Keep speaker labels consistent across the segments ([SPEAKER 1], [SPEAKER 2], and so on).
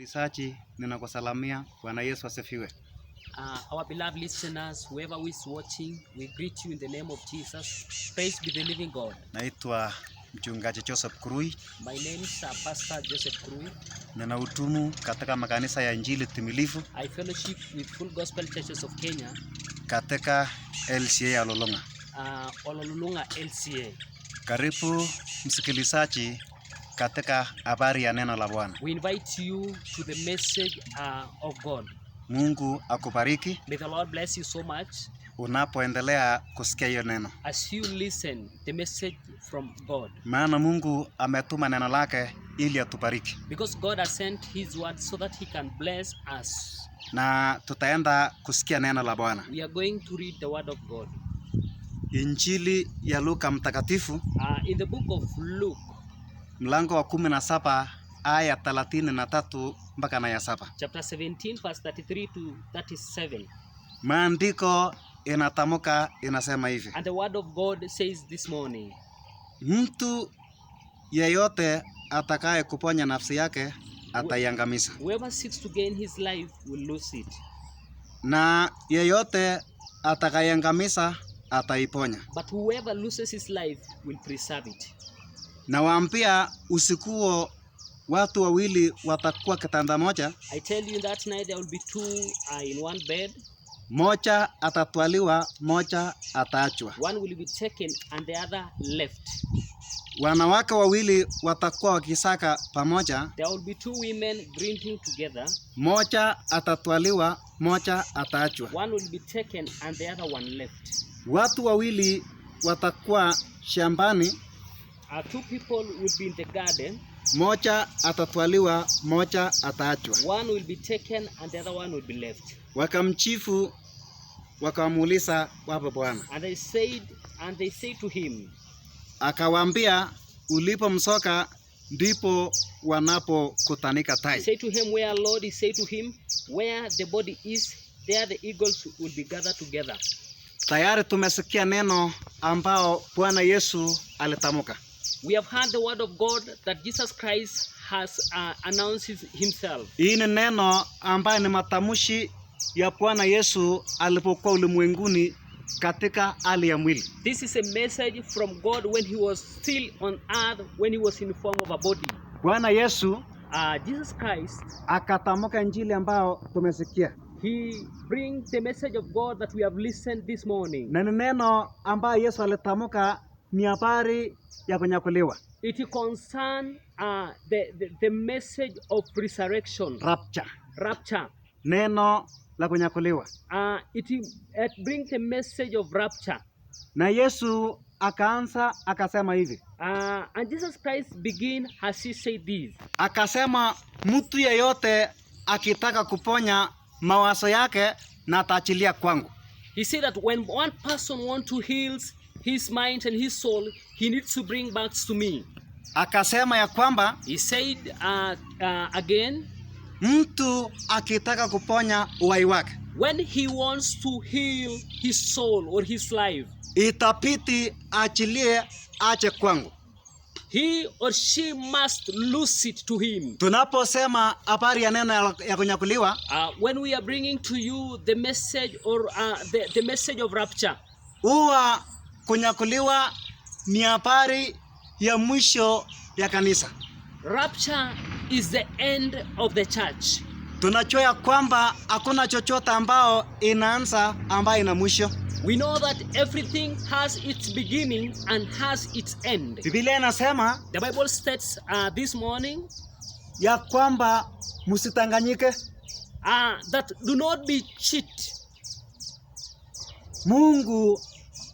[SPEAKER 1] Lisachi, ninakusalamia. Bwana Yesu asifiwe.
[SPEAKER 2] Our beloved listeners, whoever is watching, we greet you in the name of Jesus. Praise be the living God.
[SPEAKER 1] Naitwa Mchungaji Joseph Kurui.
[SPEAKER 2] My name is Pastor Joseph Kurui.
[SPEAKER 1] Ninahudumu katika makanisa ya Injili Timilifu.
[SPEAKER 2] I fellowship with Full Gospel Churches of Kenya.
[SPEAKER 1] Katika LCA ya Ololunga.
[SPEAKER 2] Ololunga LCA.
[SPEAKER 1] Karibu msikilizaji katika habari ya neno la Bwana.
[SPEAKER 2] We invite you to the message of God.
[SPEAKER 1] Mungu akubariki.
[SPEAKER 2] May the Lord bless you so much.
[SPEAKER 1] Unapoendelea kusikia hiyo neno.
[SPEAKER 2] As you listen the message from God.
[SPEAKER 1] Maana Mungu ametuma neno lake ili atubariki.
[SPEAKER 2] Because God has sent his word so that he can bless us.
[SPEAKER 1] Na tutaenda kusikia neno la Bwana.
[SPEAKER 2] We are going to read the word of God.
[SPEAKER 1] Injili ya Luka mtakatifu.
[SPEAKER 2] In the book of Luke.
[SPEAKER 1] Mlango wa 17 aya 33 mpaka na ya 7.
[SPEAKER 2] Chapter 17 verse 33 to 37.
[SPEAKER 1] Maandiko inatamka inasema hivi.
[SPEAKER 2] And the word of God says this morning.
[SPEAKER 1] Mtu yeyote atakaye kuponya nafsi yake ataiangamiza.
[SPEAKER 2] Whoever seeks to gain his life will lose it.
[SPEAKER 1] Na yeyote atakayeangamiza ataiponya.
[SPEAKER 2] But whoever loses his life will preserve it.
[SPEAKER 1] Na waambia usikuo watu wawili watakuwa kitanda moja.
[SPEAKER 2] I tell you that night there will be two in one bed.
[SPEAKER 1] Moja atatwaliwa, moja ataachwa.
[SPEAKER 2] One will be taken and the other left.
[SPEAKER 1] Wanawake wawili watakuwa wakisaka pamoja.
[SPEAKER 2] There will be two women drinking together.
[SPEAKER 1] Moja atatwaliwa, moja ataachwa.
[SPEAKER 2] One will be taken and the other one left.
[SPEAKER 1] Watu wawili watakuwa shambani.
[SPEAKER 2] Two people will be in the garden.
[SPEAKER 1] Moja atatwaliwa, moja ataachwa.
[SPEAKER 2] One will be taken and the other one will be left.
[SPEAKER 1] Wakamchifu wakamuuliza wapo Bwana.
[SPEAKER 2] And they say to him.
[SPEAKER 1] Akawaambia ulipomsoka ndipo wanapokutanika tai.
[SPEAKER 2] Say to him, where Lord, he say to him, where the body is, there the eagles will be gathered together.
[SPEAKER 1] Tayari tumesikia neno ambao Bwana Yesu alitamka.
[SPEAKER 2] We have heard the word of God that Jesus Christ has announced himself.
[SPEAKER 1] Hii ni neno ambayo ni matamshi ya Bwana Yesu alipokuwa ulimwenguni katika hali ya mwili.
[SPEAKER 2] This is a message from God when he was still on earth, when he was in the form of a body.
[SPEAKER 1] Bwana Yesu
[SPEAKER 2] Jesus Christ
[SPEAKER 1] akatamka injili ambao tumesikia.
[SPEAKER 2] He brings the message of God that we have listened this morning.
[SPEAKER 1] Na neno ambayo Yesu alitamka ni habari ya kunyakuliwa.
[SPEAKER 2] It concerns the message of resurrection. Rapture.
[SPEAKER 1] Neno la kunyakuliwa.
[SPEAKER 2] It brings the message of rapture.
[SPEAKER 1] Na Yesu akaanza akasema hivi.
[SPEAKER 2] And Jesus Christ began as he said this.
[SPEAKER 1] Akasema mtu yeyote akitaka kuponya mawazo yake na ataachilia kwangu.
[SPEAKER 2] He said that when one person wants to heal his mind and his soul, he needs to bring back to me.
[SPEAKER 1] Akasema ya kwamba,
[SPEAKER 2] he said again,
[SPEAKER 1] mtu akitaka kuponya uhai wake,
[SPEAKER 2] when he wants to heal his soul or his life,
[SPEAKER 1] itapiti achilie ache kwangu.
[SPEAKER 2] He or she must lose it to him.
[SPEAKER 1] Tunaposema habari ya neno ya kunyakuliwa,
[SPEAKER 2] when we are bringing to you the message or the message of rapture,
[SPEAKER 1] huwa kunyakuliwa ni habari ya mwisho ya kanisa.
[SPEAKER 2] Rapture is the end of the church.
[SPEAKER 1] Tunajua ya kwamba hakuna chochote ambao inaanza ambayo ina mwisho.
[SPEAKER 2] We know that everything has its beginning and has its end.
[SPEAKER 1] Biblia inasema,
[SPEAKER 2] the Bible states this morning,
[SPEAKER 1] ya kwamba msitanganyike,
[SPEAKER 2] that do not be cheat.
[SPEAKER 1] Mungu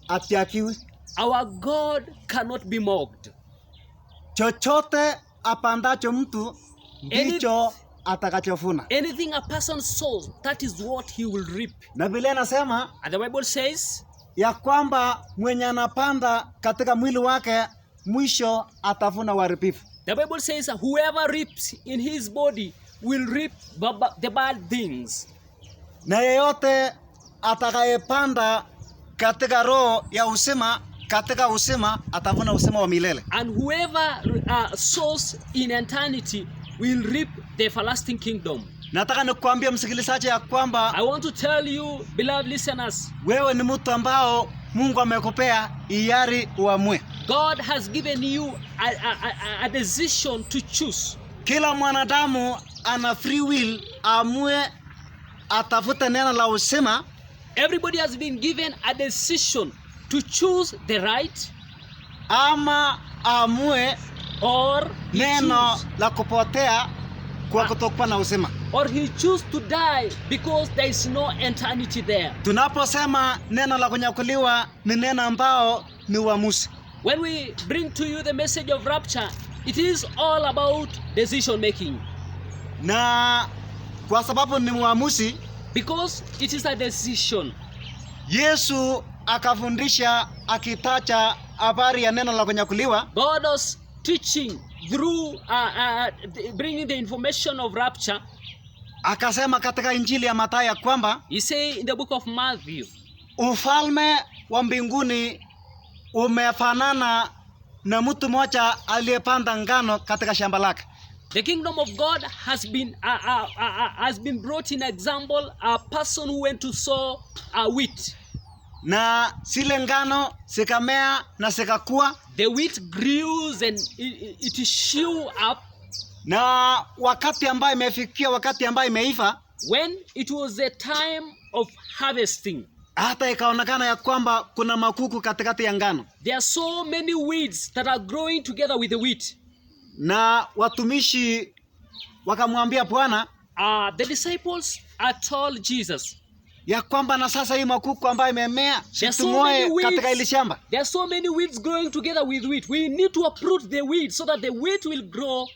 [SPEAKER 1] atiakiwi.
[SPEAKER 2] Our God cannot be mocked.
[SPEAKER 1] Chochote apandacho mtu ndicho atakachovuna.
[SPEAKER 2] Anything a person sows, that is what he will reap.
[SPEAKER 1] Na Biblia inasema,
[SPEAKER 2] and the Bible says,
[SPEAKER 1] ya kwamba mwenye anapanda katika mwili wake mwisho atavuna uharibifu.
[SPEAKER 2] The Bible says whoever reaps in his body will reap the bad things.
[SPEAKER 1] Na yeyote atakayepanda katika roho ya uzima, katika uzima atavuna uzima wa milele.
[SPEAKER 2] And whoever sows in eternity will reap the everlasting kingdom.
[SPEAKER 1] Nataka nikuambie msikilizaji ya kwamba
[SPEAKER 2] I want to tell you, beloved listeners,
[SPEAKER 1] wewe ni mtu ambao Mungu amekupea hiari uamue.
[SPEAKER 2] God has given you a decision to choose.
[SPEAKER 1] Kila mwanadamu ana free will, amue atafute neno la uzima.
[SPEAKER 2] Everybody has been given a decision to choose the right,
[SPEAKER 1] ama amue
[SPEAKER 2] or he
[SPEAKER 1] neno
[SPEAKER 2] choose,
[SPEAKER 1] la kupotea kwa kutokuwa na uzima.
[SPEAKER 2] or he choose to die because there is no eternity there.
[SPEAKER 1] Tunaposema neno la kunyakuliwa ni neno ambao ni uamuzi.
[SPEAKER 2] When we bring to you the message of rapture, it is all about decision making.
[SPEAKER 1] Na kwa sababu ni uamuzi,
[SPEAKER 2] Because it is a decision.
[SPEAKER 1] Yesu akafundisha akitacha habari ya neno la kunyakuliwa.
[SPEAKER 2] God was teaching through bringing the information of rapture.
[SPEAKER 1] Akasema katika Injili ya Mathayo kwamba
[SPEAKER 2] He say in the book of Matthew,
[SPEAKER 1] ufalme wa mbinguni umefanana na mtu mmoja aliyepanda ngano katika shamba lake.
[SPEAKER 2] the kingdom of God has been brought in example, a person who went to sow a wheat.
[SPEAKER 1] Na zile ngano zikamea na zikakua.
[SPEAKER 2] The wheat grew and it shew up.
[SPEAKER 1] Na wakati ambayo imefikia, wakati ambayo imeiva,
[SPEAKER 2] When it was the time of harvesting,
[SPEAKER 1] hata ikaonekana ya kwamba kuna makuku katikati ya ngano.
[SPEAKER 2] there are so many weeds that are growing together with the wheat.
[SPEAKER 1] Na watumishi wakamwambia Bwana
[SPEAKER 2] The disciples told Jesus,
[SPEAKER 1] ya kwamba na sasa hii makuku ambayo imemea
[SPEAKER 2] There are so
[SPEAKER 1] situng'oe
[SPEAKER 2] many weeds.
[SPEAKER 1] katika ile shamba.
[SPEAKER 2] there are so many weeds growing together with wheat. We need to uproot the weeds so that the wheat will grow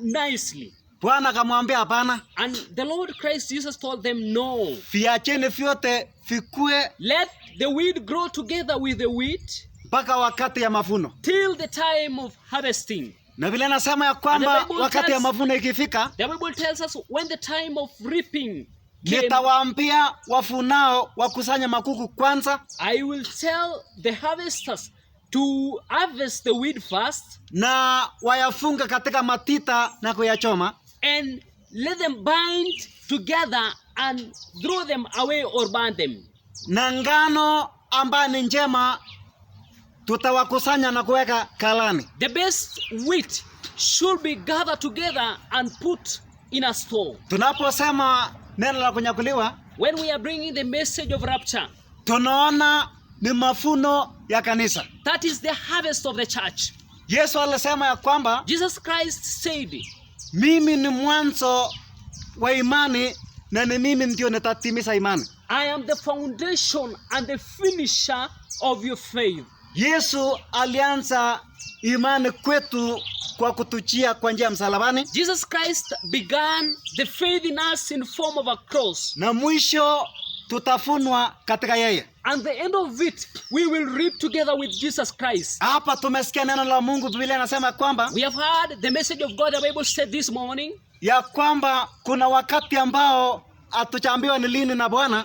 [SPEAKER 2] nicely.
[SPEAKER 1] Bwana akamwambia hapana,
[SPEAKER 2] And the Lord Christ Jesus told them, no.
[SPEAKER 1] viacheni vyote vikue
[SPEAKER 2] Let the wheat grow together with the wheat
[SPEAKER 1] mpaka wakati ya mavuno.
[SPEAKER 2] till the time of harvesting.
[SPEAKER 1] Na vile nasema ya
[SPEAKER 2] And
[SPEAKER 1] kwamba
[SPEAKER 2] the Bible
[SPEAKER 1] wakati ya
[SPEAKER 2] tells-
[SPEAKER 1] mavuno ikifika,
[SPEAKER 2] The Bible tells us when the time of reaping came,
[SPEAKER 1] nitawaambia wafunao wakusanya makuku kwanza,
[SPEAKER 2] I will tell the harvesters to harvest the wheat first
[SPEAKER 1] na wayafunga katika matita na kuyachoma,
[SPEAKER 2] and let them bind together and throw them away or burn them.
[SPEAKER 1] na ngano ambayo ni njema tutawakusanya na kuweka kalani.
[SPEAKER 2] The best wheat should be gathered together and put in a store.
[SPEAKER 1] Tunaposema neno la kunyakuliwa,
[SPEAKER 2] When we are bringing the message of rapture,
[SPEAKER 1] tunaona ni mafuno ya kanisa.
[SPEAKER 2] that is the harvest of the church.
[SPEAKER 1] Yesu alisema ya kwamba
[SPEAKER 2] Jesus Christ said,
[SPEAKER 1] mimi ni mwanzo wa imani na ni mimi ndio nitatimiza imani.
[SPEAKER 2] I am the foundation and the finisher of your faith.
[SPEAKER 1] Yesu alianza imani kwetu kwa kutuchia kwa njia ya msalabani,
[SPEAKER 2] Jesus Christ began the faith in us in form of a cross.
[SPEAKER 1] na mwisho tutafunwa katika yeye.
[SPEAKER 2] And the end of it, we will reap together with Jesus Christ.
[SPEAKER 1] Hapa tumesikia neno la Mungu. Biblia inasema kwamba
[SPEAKER 2] We have heard the message of God. The Bible said this morning,
[SPEAKER 1] ya kwamba kuna wakati ambao hatujaambiwa ni lini na Bwana,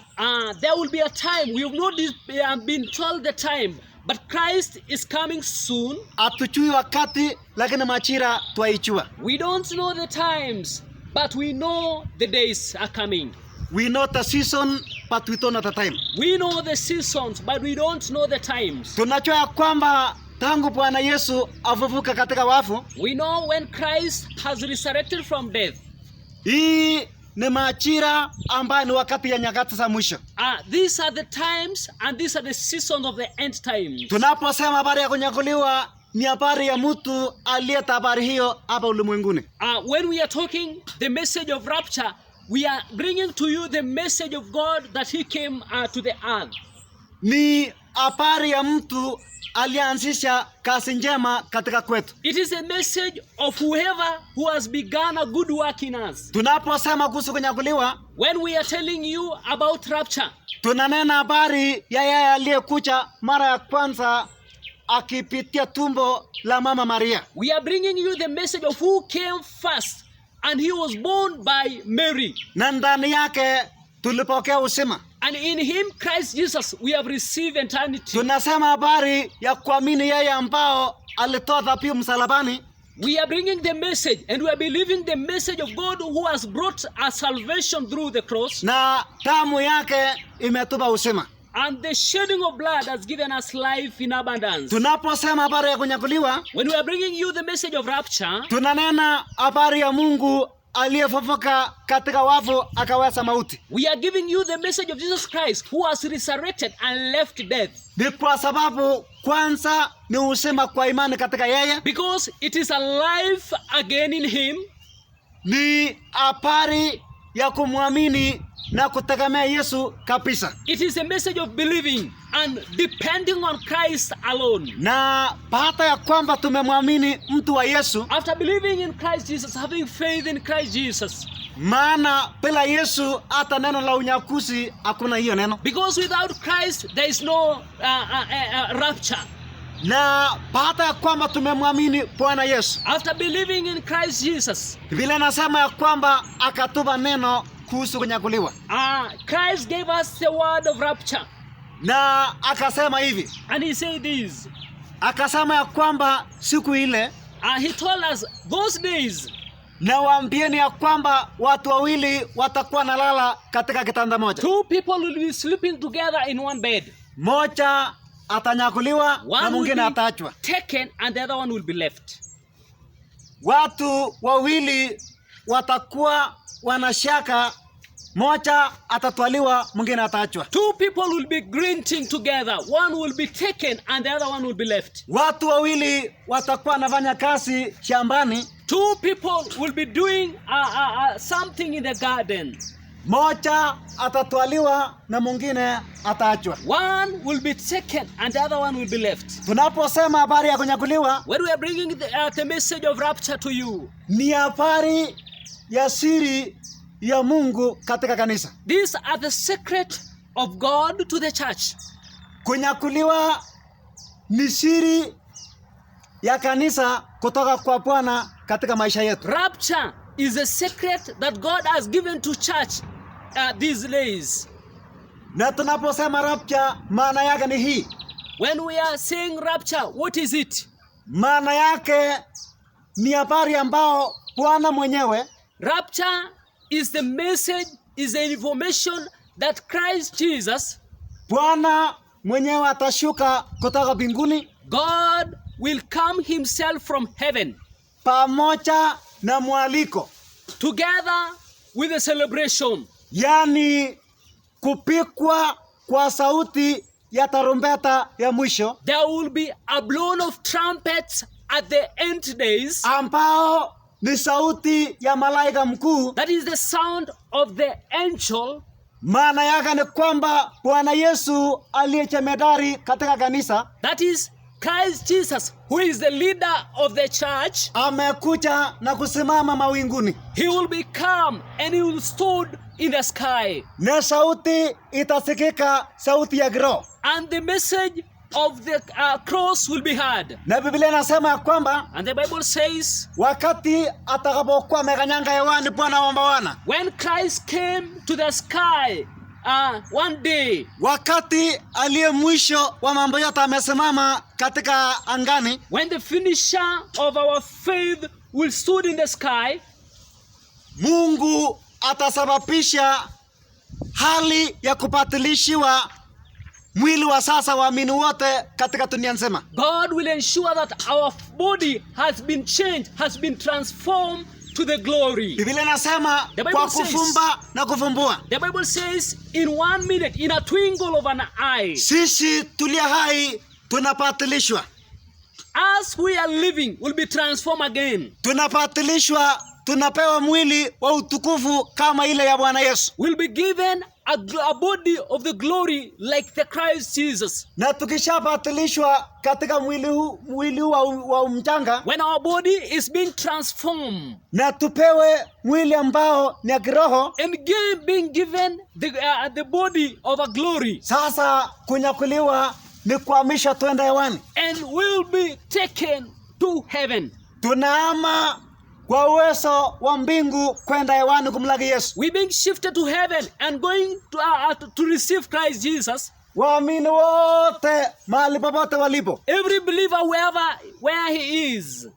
[SPEAKER 2] there will be a time. We have not been told the time, but Christ is coming soon.
[SPEAKER 1] hatujui wakati, lakini majira twaijua.
[SPEAKER 2] We don't know the times, but we know the days are coming.
[SPEAKER 1] We know the season but we don't know the time.
[SPEAKER 2] We know the seasons, but we don't know the times.
[SPEAKER 1] Tunajua ya kwamba tangu Bwana Yesu afufuka katika wafu,
[SPEAKER 2] We know when Christ has resurrected from death.
[SPEAKER 1] hii ni majira ambayo ni wakati ya nyakati za mwisho.
[SPEAKER 2] These are the times and these are the seasons of the end times.
[SPEAKER 1] Tunaposema habari ya kunyakuliwa, ni habari ya mtu aliyeta habari hiyo hapa ulimwenguni.
[SPEAKER 2] When we are talking the message of rapture, we are bringing to you the message of God that he came to the earth.
[SPEAKER 1] Ni habari ya mtu alianzisha kazi njema katika kwetu.
[SPEAKER 2] It is a message of whoever who has begun a good work in us.
[SPEAKER 1] Tunaposema kuhusu kunyakuliwa,
[SPEAKER 2] When we are telling you about rapture,
[SPEAKER 1] tunanena habari ya yeye aliyekuja mara ya kwanza akipitia tumbo la mama Maria.
[SPEAKER 2] we are bringing you the message of who came first, and he was born by Mary.
[SPEAKER 1] Na ndani yake tulipokea uzima.
[SPEAKER 2] And in him, Christ Jesus, we have received eternity.
[SPEAKER 1] Tunasema habari ya kuamini yeye ambao alitoa dhabihu msalabani.
[SPEAKER 2] We are bringing the message and we are believing the message of God who has brought us salvation through the cross.
[SPEAKER 1] na damu yake imetupa uzima.
[SPEAKER 2] And the shedding of blood has given us life in abundance.
[SPEAKER 1] Tunaposema habari ya kunyakuliwa,
[SPEAKER 2] When we are bringing you the message of rapture,
[SPEAKER 1] tunanena habari ya Mungu aliyefufuka katika wafu akaweza mauti.
[SPEAKER 2] we are giving you the message of Jesus Christ who has resurrected and left death.
[SPEAKER 1] Ni kwa sababu kwanza ni uzima kwa imani katika yeye.
[SPEAKER 2] Because it is a life again in him.
[SPEAKER 1] Ni habari ya kumwamini na kutegemea Yesu kabisa.
[SPEAKER 2] It is a message of believing and depending on Christ alone.
[SPEAKER 1] Na baada ya kwamba tumemwamini mtu wa Yesu,
[SPEAKER 2] After believing in Christ Jesus, having faith in Christ Jesus,
[SPEAKER 1] maana bila Yesu hata neno la unyakuzi hakuna hiyo neno.
[SPEAKER 2] because without Christ there is no rapture.
[SPEAKER 1] Na baada ya kwamba tumemwamini Bwana Yesu,
[SPEAKER 2] After believing in Christ Jesus,
[SPEAKER 1] Biblia inasema ya kwamba akatupa neno kuhusu kunyakuliwa,
[SPEAKER 2] Christ gave us the word of rapture.
[SPEAKER 1] na akasema hivi,
[SPEAKER 2] And he said this.
[SPEAKER 1] akasema ya kwamba siku ile,
[SPEAKER 2] He told us those days,
[SPEAKER 1] na waambieni ya kwamba watu wawili watakuwa nalala katika kitanda moja,
[SPEAKER 2] two people will be sleeping together in one bed.
[SPEAKER 1] moja atanyakuliwa na
[SPEAKER 2] One will
[SPEAKER 1] mwingine
[SPEAKER 2] be
[SPEAKER 1] ataachwa.
[SPEAKER 2] taken and the other one will be left.
[SPEAKER 1] Watu wawili watakuwa wanashaka, moja atatwaliwa, mwingine ataachwa.
[SPEAKER 2] Two people will be grunting together. One will be taken and the other one will be left.
[SPEAKER 1] Watu wawili watakuwa wanafanya kazi shambani,
[SPEAKER 2] Two people will be doing something in the garden.
[SPEAKER 1] moja atatwaliwa na mwingine ataachwa.
[SPEAKER 2] One will be taken and the other one will be left.
[SPEAKER 1] Tunaposema habari ya kunyakuliwa,
[SPEAKER 2] When we are bringing the message of rapture to you,
[SPEAKER 1] ni habari ya siri ya Mungu katika kanisa.
[SPEAKER 2] these are the secret of God to the church.
[SPEAKER 1] Kunyakuliwa ni siri ya kanisa kutoka kwa Bwana katika maisha yetu.
[SPEAKER 2] Rapture is a secret that God has given to church these days.
[SPEAKER 1] Na tunaposema rapture, maana yake ni hii.
[SPEAKER 2] When we are saying rapture, what is it?
[SPEAKER 1] Maana yake ni habari ambao Bwana mwenyewe
[SPEAKER 2] Rapture is the message, is the information that Christ Jesus,
[SPEAKER 1] Bwana mwenyewe atashuka kutoka mbinguni
[SPEAKER 2] God will come himself from heaven
[SPEAKER 1] pamoja na mwaliko,
[SPEAKER 2] together with a celebration.
[SPEAKER 1] yani kupikwa kwa sauti ya tarumbeta ya mwisho,
[SPEAKER 2] There will be a blown of trumpets at the end days.
[SPEAKER 1] ambao ni sauti ya malaika mkuu.
[SPEAKER 2] That is the sound of the angel.
[SPEAKER 1] Maana yake ni kwamba Bwana Yesu aliyechemedari katika kanisa
[SPEAKER 2] That is Christ Jesus, who is the leader of the church.
[SPEAKER 1] amekuja na kusimama mawinguni,
[SPEAKER 2] He will be come and he will stood in the sky.
[SPEAKER 1] na sauti itasikika, sauti ya kiroho.
[SPEAKER 2] And the message of the cross will be heard.
[SPEAKER 1] Na Biblia inasema ya kwamba
[SPEAKER 2] And the Bible says,
[SPEAKER 1] wakati atakapokuwa amekanyanga hewani Bwana wa mabwana,
[SPEAKER 2] when Christ came to the sky one day,
[SPEAKER 1] wakati aliye mwisho wa mambo yote amesimama katika angani,
[SPEAKER 2] when the finisher of our faith will stood in the sky,
[SPEAKER 1] Mungu atasababisha hali ya kupatilishiwa mwili wa sasa waamini wote katika dunia nzima.
[SPEAKER 2] God will ensure that our body has been changed, has been transformed to the glory.
[SPEAKER 1] Biblia inasema
[SPEAKER 2] The Bible
[SPEAKER 1] kwa
[SPEAKER 2] says-
[SPEAKER 1] kufumba na kufumbua,
[SPEAKER 2] The Bible says, in 1 minute, in a twinkle of an eye,
[SPEAKER 1] sisi tulia hai tunapatilishwa,
[SPEAKER 2] as we are living, will be transformed again.
[SPEAKER 1] tunapatilishwa, tunapewa mwili wa utukufu kama ile ya Bwana Yesu.
[SPEAKER 2] Will be given a body of the glory like the Christ Jesus.
[SPEAKER 1] Na tukishapatilishwa katika mwili huu wa mchanga,
[SPEAKER 2] When our body is being transformed
[SPEAKER 1] na tupewe mwili ambao ni ya kiroho,
[SPEAKER 2] and being given the body of a glory,
[SPEAKER 1] sasa kunyakuliwa ni kuhamisha twende hewani.
[SPEAKER 2] and will be taken to heaven.
[SPEAKER 1] Tunaama kwa uwezo wa mbingu kwenda hewani kumlaki Yesu.
[SPEAKER 2] We being shifted to heaven and going to receive Christ Jesus.
[SPEAKER 1] Waamini wote mahali popote walipo,
[SPEAKER 2] Every believer where he is,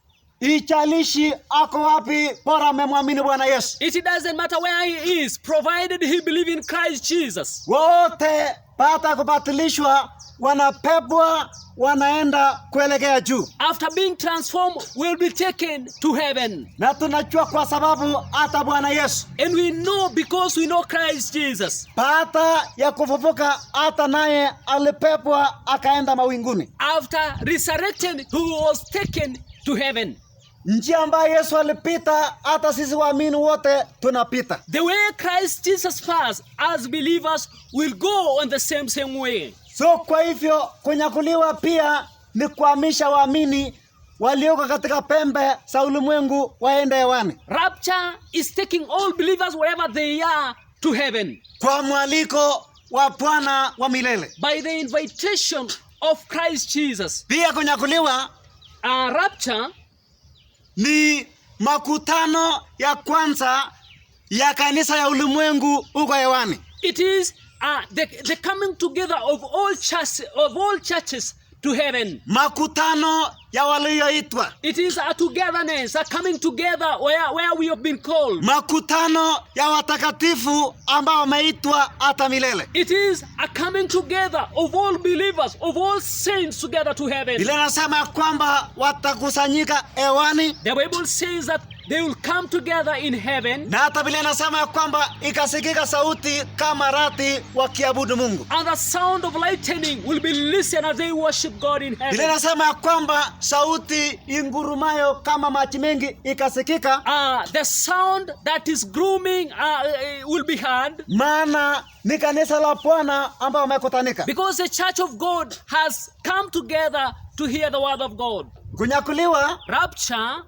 [SPEAKER 1] Ichalishi ako wapi, bora amemwamini Bwana Yesu.
[SPEAKER 2] It doesn't matter where he is, provided he believes in Christ Jesus.
[SPEAKER 1] Wote baada kubatilishwa wanapepwa, wanaenda kuelekea juu.
[SPEAKER 2] After being transformed, will be taken to heaven.
[SPEAKER 1] Na tunajua kwa sababu hata Bwana Yesu,
[SPEAKER 2] And we know because we know Christ Jesus.
[SPEAKER 1] baada ya kufufuka hata naye alipepwa akaenda mawinguni.
[SPEAKER 2] After resurrected, he was taken to heaven.
[SPEAKER 1] Njia ambayo Yesu alipita hata sisi waamini wote tunapita.
[SPEAKER 2] The way Christ Jesus passed, as believers will go on the same way.
[SPEAKER 1] So kwa hivyo kunyakuliwa pia ni kuhamisha waamini walioko katika pembe za ulimwengu waende hewani.
[SPEAKER 2] Rapture is taking all believers wherever they are to heaven.
[SPEAKER 1] Kwa mwaliko wa Bwana wa milele.
[SPEAKER 2] By the invitation of Christ Jesus.
[SPEAKER 1] Pia kunyakuliwa
[SPEAKER 2] Rapture
[SPEAKER 1] ni makutano ya kwanza ya kanisa ya ulimwengu huko hewani.
[SPEAKER 2] It is the coming together of all churches to heaven.
[SPEAKER 1] Makutano ya walioitwa.
[SPEAKER 2] It is a togetherness, a coming together where we have been called.
[SPEAKER 1] Makutano ya watakatifu ambao wameitwa hata milele.
[SPEAKER 2] It is a coming together of all believers, of all saints together to heaven.
[SPEAKER 1] Biblia inasema kwamba watakusanyika hewani.
[SPEAKER 2] The Bible says that they will come together in heaven.
[SPEAKER 1] Na hata Biblia inasema kwamba ikasikika sauti kama radi wakiabudu Mungu.
[SPEAKER 2] And the sound of lightning will be listened as they worship God in heaven.
[SPEAKER 1] Biblia inasema kwamba sauti ingurumayo kama maji mengi ikasikika.
[SPEAKER 2] The sound that is grooming will be heard.
[SPEAKER 1] Maana ni kanisa la Bwana ambao wamekutanika.
[SPEAKER 2] Because the church of God has come together to hear the word of God.
[SPEAKER 1] Kunyakuliwa
[SPEAKER 2] Rapture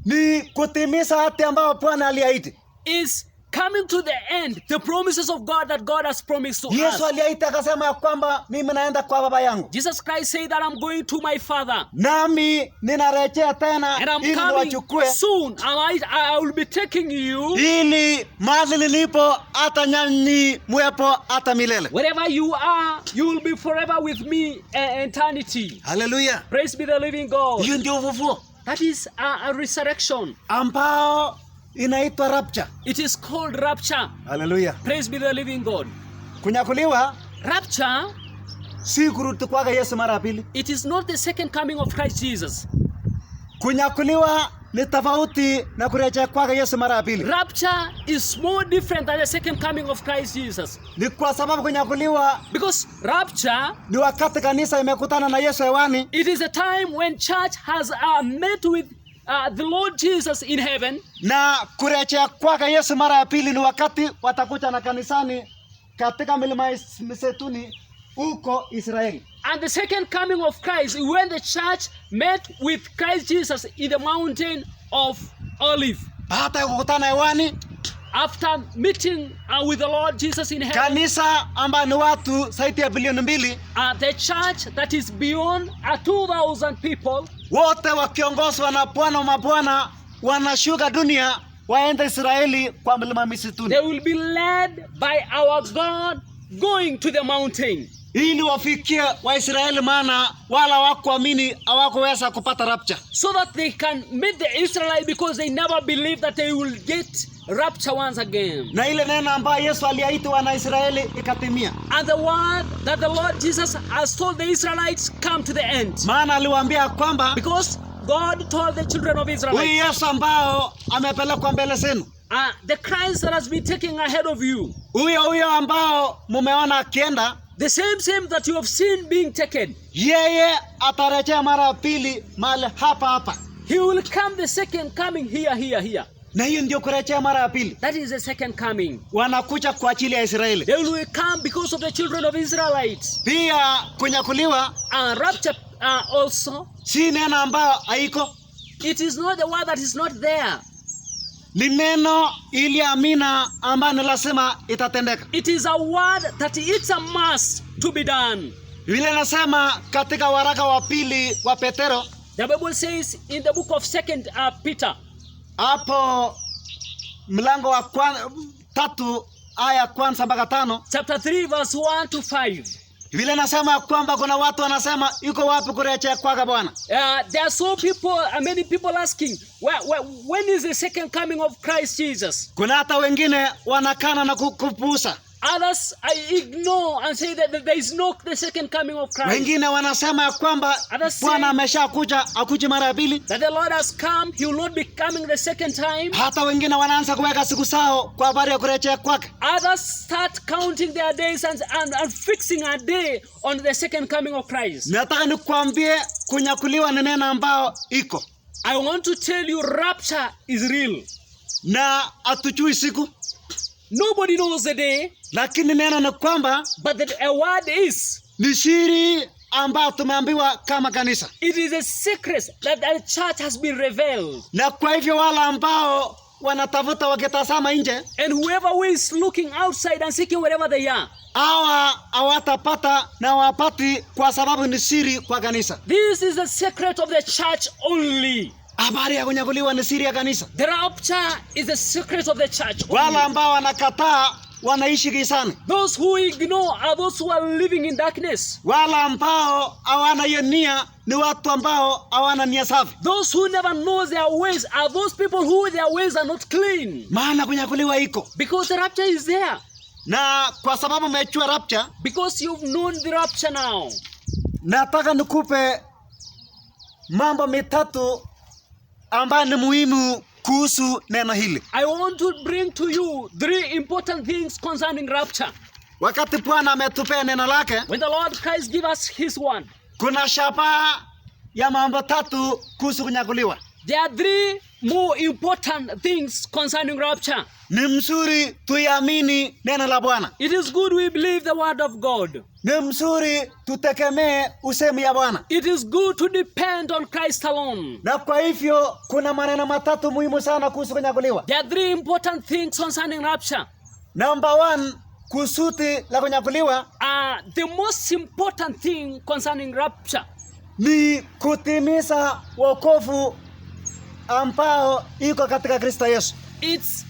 [SPEAKER 1] ni kutimiza hati ambao Bwana aliahidi.
[SPEAKER 2] is coming to the end, the promises of God that God has promised to
[SPEAKER 1] Yesu
[SPEAKER 2] us.
[SPEAKER 1] aliahidi akasema ya kwamba mimi naenda kwa baba yangu.
[SPEAKER 2] Jesus Christ said that I'm going to my Father.
[SPEAKER 1] Nami ninarejea
[SPEAKER 2] And
[SPEAKER 1] tena
[SPEAKER 2] I'm
[SPEAKER 1] ili
[SPEAKER 2] coming
[SPEAKER 1] niwachukue.
[SPEAKER 2] soon. I will be taking you.
[SPEAKER 1] Ili mahali nilipo hata nyinyi muwepo hata milele.
[SPEAKER 2] Wherever you are, you will be forever with me eternity.
[SPEAKER 1] Hallelujah.
[SPEAKER 2] Praise be the living God.
[SPEAKER 1] Hiyo ndio ufufuo
[SPEAKER 2] That is a resurrection.
[SPEAKER 1] ambao inaitwa rapture.
[SPEAKER 2] It is called rapture.
[SPEAKER 1] Hallelujah.
[SPEAKER 2] Praise be the living God.
[SPEAKER 1] Kunyakuliwa
[SPEAKER 2] Rapture,
[SPEAKER 1] si kurudi kwake Yesu mara ya pili.
[SPEAKER 2] it is not the second coming of Christ Jesus.
[SPEAKER 1] Kunyakuliwa ni tofauti na kurejea kwake Yesu mara ya pili.
[SPEAKER 2] Rapture is more different than the second coming of Christ Jesus.
[SPEAKER 1] Ni kwa sababu kunyakuliwa
[SPEAKER 2] Because rapture,
[SPEAKER 1] ni wakati kanisa imekutana na Yesu hewani.
[SPEAKER 2] it is a time when church has met with the Lord Jesus in heaven.
[SPEAKER 1] Na kurejea kwake Yesu mara ya pili ni wakati watakuja na kanisani katika milima ya Mizeituni huko Israeli.
[SPEAKER 2] And the second coming of Christ, when the church met with Christ Jesus in the mountain of Olive.
[SPEAKER 1] Baada ya kukutana hewani,
[SPEAKER 2] After meeting with the Lord Jesus in heaven,
[SPEAKER 1] kanisa ambayo ni watu zaidi ya bilioni 2,
[SPEAKER 2] the church that is beyond 2,000 people,
[SPEAKER 1] wote wakiongozwa na Bwana wa mabwana, wanashuka dunia waende Israeli kwa milima Mizeituni.
[SPEAKER 2] they will be led by our God going to the mountain.
[SPEAKER 1] Ili wafikie Waisraeli, maana wala hawakuamini hawakuweza kupata rapture.
[SPEAKER 2] So that they can meet the Israelites, because they never believed that they will get rapture once again.
[SPEAKER 1] Na ile neno ambayo Yesu aliahidi wana Israeli ikatimia.
[SPEAKER 2] And the word that the Lord Jesus has told the Israelites come to the end.
[SPEAKER 1] Maana aliwaambia kwamba
[SPEAKER 2] Because God told the children of
[SPEAKER 1] huyu
[SPEAKER 2] Israel,
[SPEAKER 1] Yesu ambao amepelekwa mbele zenu,
[SPEAKER 2] the Christ that has been taken ahead of you,
[SPEAKER 1] huyo ambao mumeona akienda,
[SPEAKER 2] the same that you have seen being taken,
[SPEAKER 1] yeye atarejea mara ya pili mahali hapa.
[SPEAKER 2] he will come the second coming here.
[SPEAKER 1] Na hiyo ndio kurejea mara ya pili.
[SPEAKER 2] That is the second coming.
[SPEAKER 1] Wanakuja kwa ajili ya Israeli.
[SPEAKER 2] They will come because of the children of Israelites.
[SPEAKER 1] Pia kunyakuliwa
[SPEAKER 2] Rapture also,
[SPEAKER 1] si neno ambao haiko,
[SPEAKER 2] it is not the word that is not there.
[SPEAKER 1] ni neno ili amina ambayo ni lazima itatendeka.
[SPEAKER 2] It is a word that it's a must to be done.
[SPEAKER 1] Biblia inasema katika waraka wa pili wa Petero,
[SPEAKER 2] The Bible says in the book of 2 Peter,
[SPEAKER 1] hapo mlango wa 3 aya kwanza mpaka 5,
[SPEAKER 2] chapter 3 verse 1 to 5.
[SPEAKER 1] Biblia inasema kwamba kuna watu wanasema yuko wapi kurejea kwake Bwana?
[SPEAKER 2] There are many people asking, when is the second coming of Christ Jesus?
[SPEAKER 1] Kuna hata wengine wanakana na kupuuza.
[SPEAKER 2] Others ignore and say that there is no the second coming of Christ.
[SPEAKER 1] Wengine wanasema kwamba Bwana ameshakuja, akuje mara ya pili.
[SPEAKER 2] That the Lord has come, he will not be coming the second time.
[SPEAKER 1] Hata wengine wanaanza kuweka siku zao kwa habari ya kurejea kwake.
[SPEAKER 2] Others start counting their days and fixing a day on the second coming of Christ.
[SPEAKER 1] Nataka nikuambie kunyakuliwa ni neno ambao iko.
[SPEAKER 2] I want to tell you rapture is real.
[SPEAKER 1] Na hatujui siku.
[SPEAKER 2] Nobody knows the day.
[SPEAKER 1] Lakini neno ni kwamba
[SPEAKER 2] but a word is
[SPEAKER 1] ni siri ambayo tumeambiwa kama kanisa.
[SPEAKER 2] It is a secret that the church has been revealed.
[SPEAKER 1] Na kwa hivyo wale ambao wanatafuta wakitazama nje,
[SPEAKER 2] and whoever who is looking outside and seeking wherever they are,
[SPEAKER 1] hawatapata na wapati kwa sababu ni siri kwa kanisa.
[SPEAKER 2] This is the secret of the church only.
[SPEAKER 1] Habari ya kunyakuliwa ni siri ya kanisa.
[SPEAKER 2] The rapture is the secret of the church only.
[SPEAKER 1] Wale ambao wanakataa wanaishi gizani.
[SPEAKER 2] Those who ignore are those who are living in darkness.
[SPEAKER 1] Wale ambao hawana nia ni watu ambao hawana nia safi.
[SPEAKER 2] Those who never know their ways are those people who their ways are not clean.
[SPEAKER 1] Maana kunyakuliwa iko.
[SPEAKER 2] Because the rapture is there.
[SPEAKER 1] Na kwa sababu umejua rapture,
[SPEAKER 2] because you've known the rapture now,
[SPEAKER 1] nataka nikupe mambo mitatu ambayo ni muhimu kuhusu neno hili.
[SPEAKER 2] I want to bring to you 3 important things concerning rapture.
[SPEAKER 1] Wakati Bwana ametupea neno lake,
[SPEAKER 2] when the Lord Christ give us his word,
[SPEAKER 1] kuna shabaha ya mambo 3 kuhusu kunyakuliwa.
[SPEAKER 2] There are 3 more important things concerning rapture.
[SPEAKER 1] Ni mzuri tuamini neno la Bwana.
[SPEAKER 2] It is good we believe the word of God.
[SPEAKER 1] Ni mzuri tutegemee usemi ya Bwana.
[SPEAKER 2] It is good to depend on Christ alone.
[SPEAKER 1] Na kwa hivyo kuna maneno 3 muhimu sana kuhusu kunyakuliwa.
[SPEAKER 2] There are 3 important things concerning rapture.
[SPEAKER 1] Number 1, kusudi la kunyakuliwa.
[SPEAKER 2] The most important thing concerning rapture
[SPEAKER 1] ni kutimiza wokovu ambao iko katika Kristo Yesu.
[SPEAKER 2] It's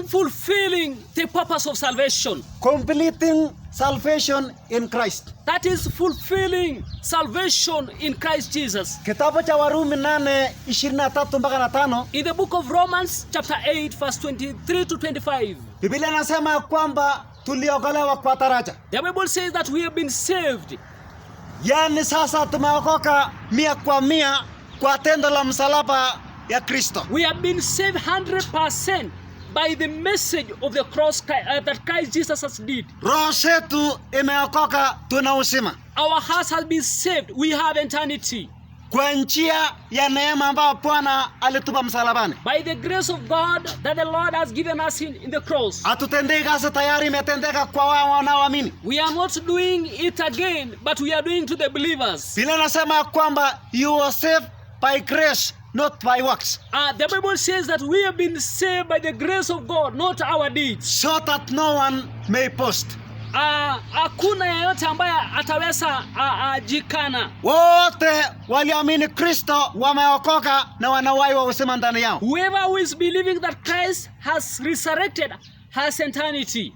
[SPEAKER 2] fulfilling the purpose of salvation.
[SPEAKER 1] Completing salvation in Christ.
[SPEAKER 2] That is fulfilling salvation in Christ Jesus.
[SPEAKER 1] Kitabu cha Warumi 8:23-5.
[SPEAKER 2] In the book of Romans chapter 8 verse 23 to 25.
[SPEAKER 1] Biblia inasema kwamba tuliokolewa kwa daraja.
[SPEAKER 2] The Bible says that we have been saved.
[SPEAKER 1] Yani sasa tumeokoka 100% kwa tendo la msalaba ya Kristo.
[SPEAKER 2] We have been saved 100% by the message of the cross that Christ Jesus has did.
[SPEAKER 1] Roho yetu imeokoka, tuna uzima.
[SPEAKER 2] Our hearts has been saved. We have eternity.
[SPEAKER 1] Kwa njia ya neema ambayo Bwana alitupa msalabani.
[SPEAKER 2] By the grace of God that the Lord has given us in the cross.
[SPEAKER 1] Hatutendei kazi tayari imetendeka kwa wao wanaoamini.
[SPEAKER 2] We are not doing it again, but we are doing to the believers.
[SPEAKER 1] Biblia inasema kwamba you are saved by grace, not by works.
[SPEAKER 2] The Bible says that we have been saved by the grace of God, not our deeds.
[SPEAKER 1] So that no one may boast.
[SPEAKER 2] Hakuna yeyote ambaye ataweza jikana.
[SPEAKER 1] Wote waliamini Kristo wameokoka na wana uhai wa uzima ndani yao.
[SPEAKER 2] Whoever who is believing that Christ has resurrected has eternity.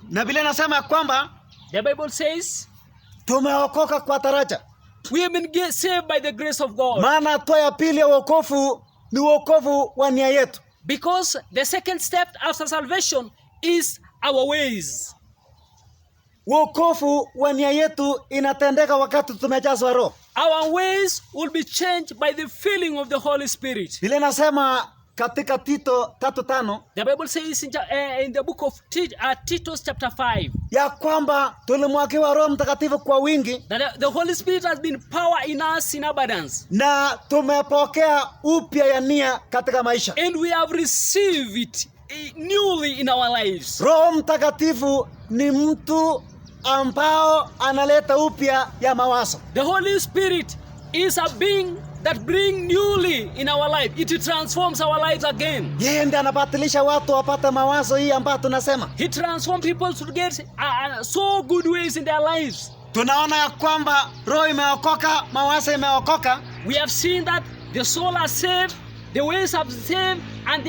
[SPEAKER 1] Na Biblia inasema kwamba
[SPEAKER 2] the Bible says
[SPEAKER 1] tumeokoka kwa daraja.
[SPEAKER 2] We have been saved by the grace of God.
[SPEAKER 1] Maana hatua ya pili ya wokovu ni wokovu wa nia yetu.
[SPEAKER 2] Because the second step after salvation is our ways.
[SPEAKER 1] Wokovu wa nia yetu inatendeka wakati tumejazwa Roho.
[SPEAKER 2] Our ways will be changed by the filling of the Holy Spirit.
[SPEAKER 1] Biblia inasema katika Tito 3:5.
[SPEAKER 2] The Bible says in the book of Titus chapter 5.
[SPEAKER 1] Ya kwamba tulimwagiwa Roho Mtakatifu kwa wingi.
[SPEAKER 2] That the Holy Spirit has been power in us in abundance.
[SPEAKER 1] Na tumepokea upya ya nia katika maisha.
[SPEAKER 2] And we have received it newly in our lives.
[SPEAKER 1] Roho Mtakatifu ni mtu ambao analeta upya ya mawazo.
[SPEAKER 2] The Holy Spirit is a being that bring newly in our life. It transforms our lives again.
[SPEAKER 1] Yeye ndiye anabadilisha watu wapate mawazo hii ambayo tunasema.
[SPEAKER 2] He transforms people to get so good ways in their lives.
[SPEAKER 1] Tunaona ya kwamba roho imeokoka, mawazo imeokoka.
[SPEAKER 2] We have seen that the soul are saved, the ways have saved, and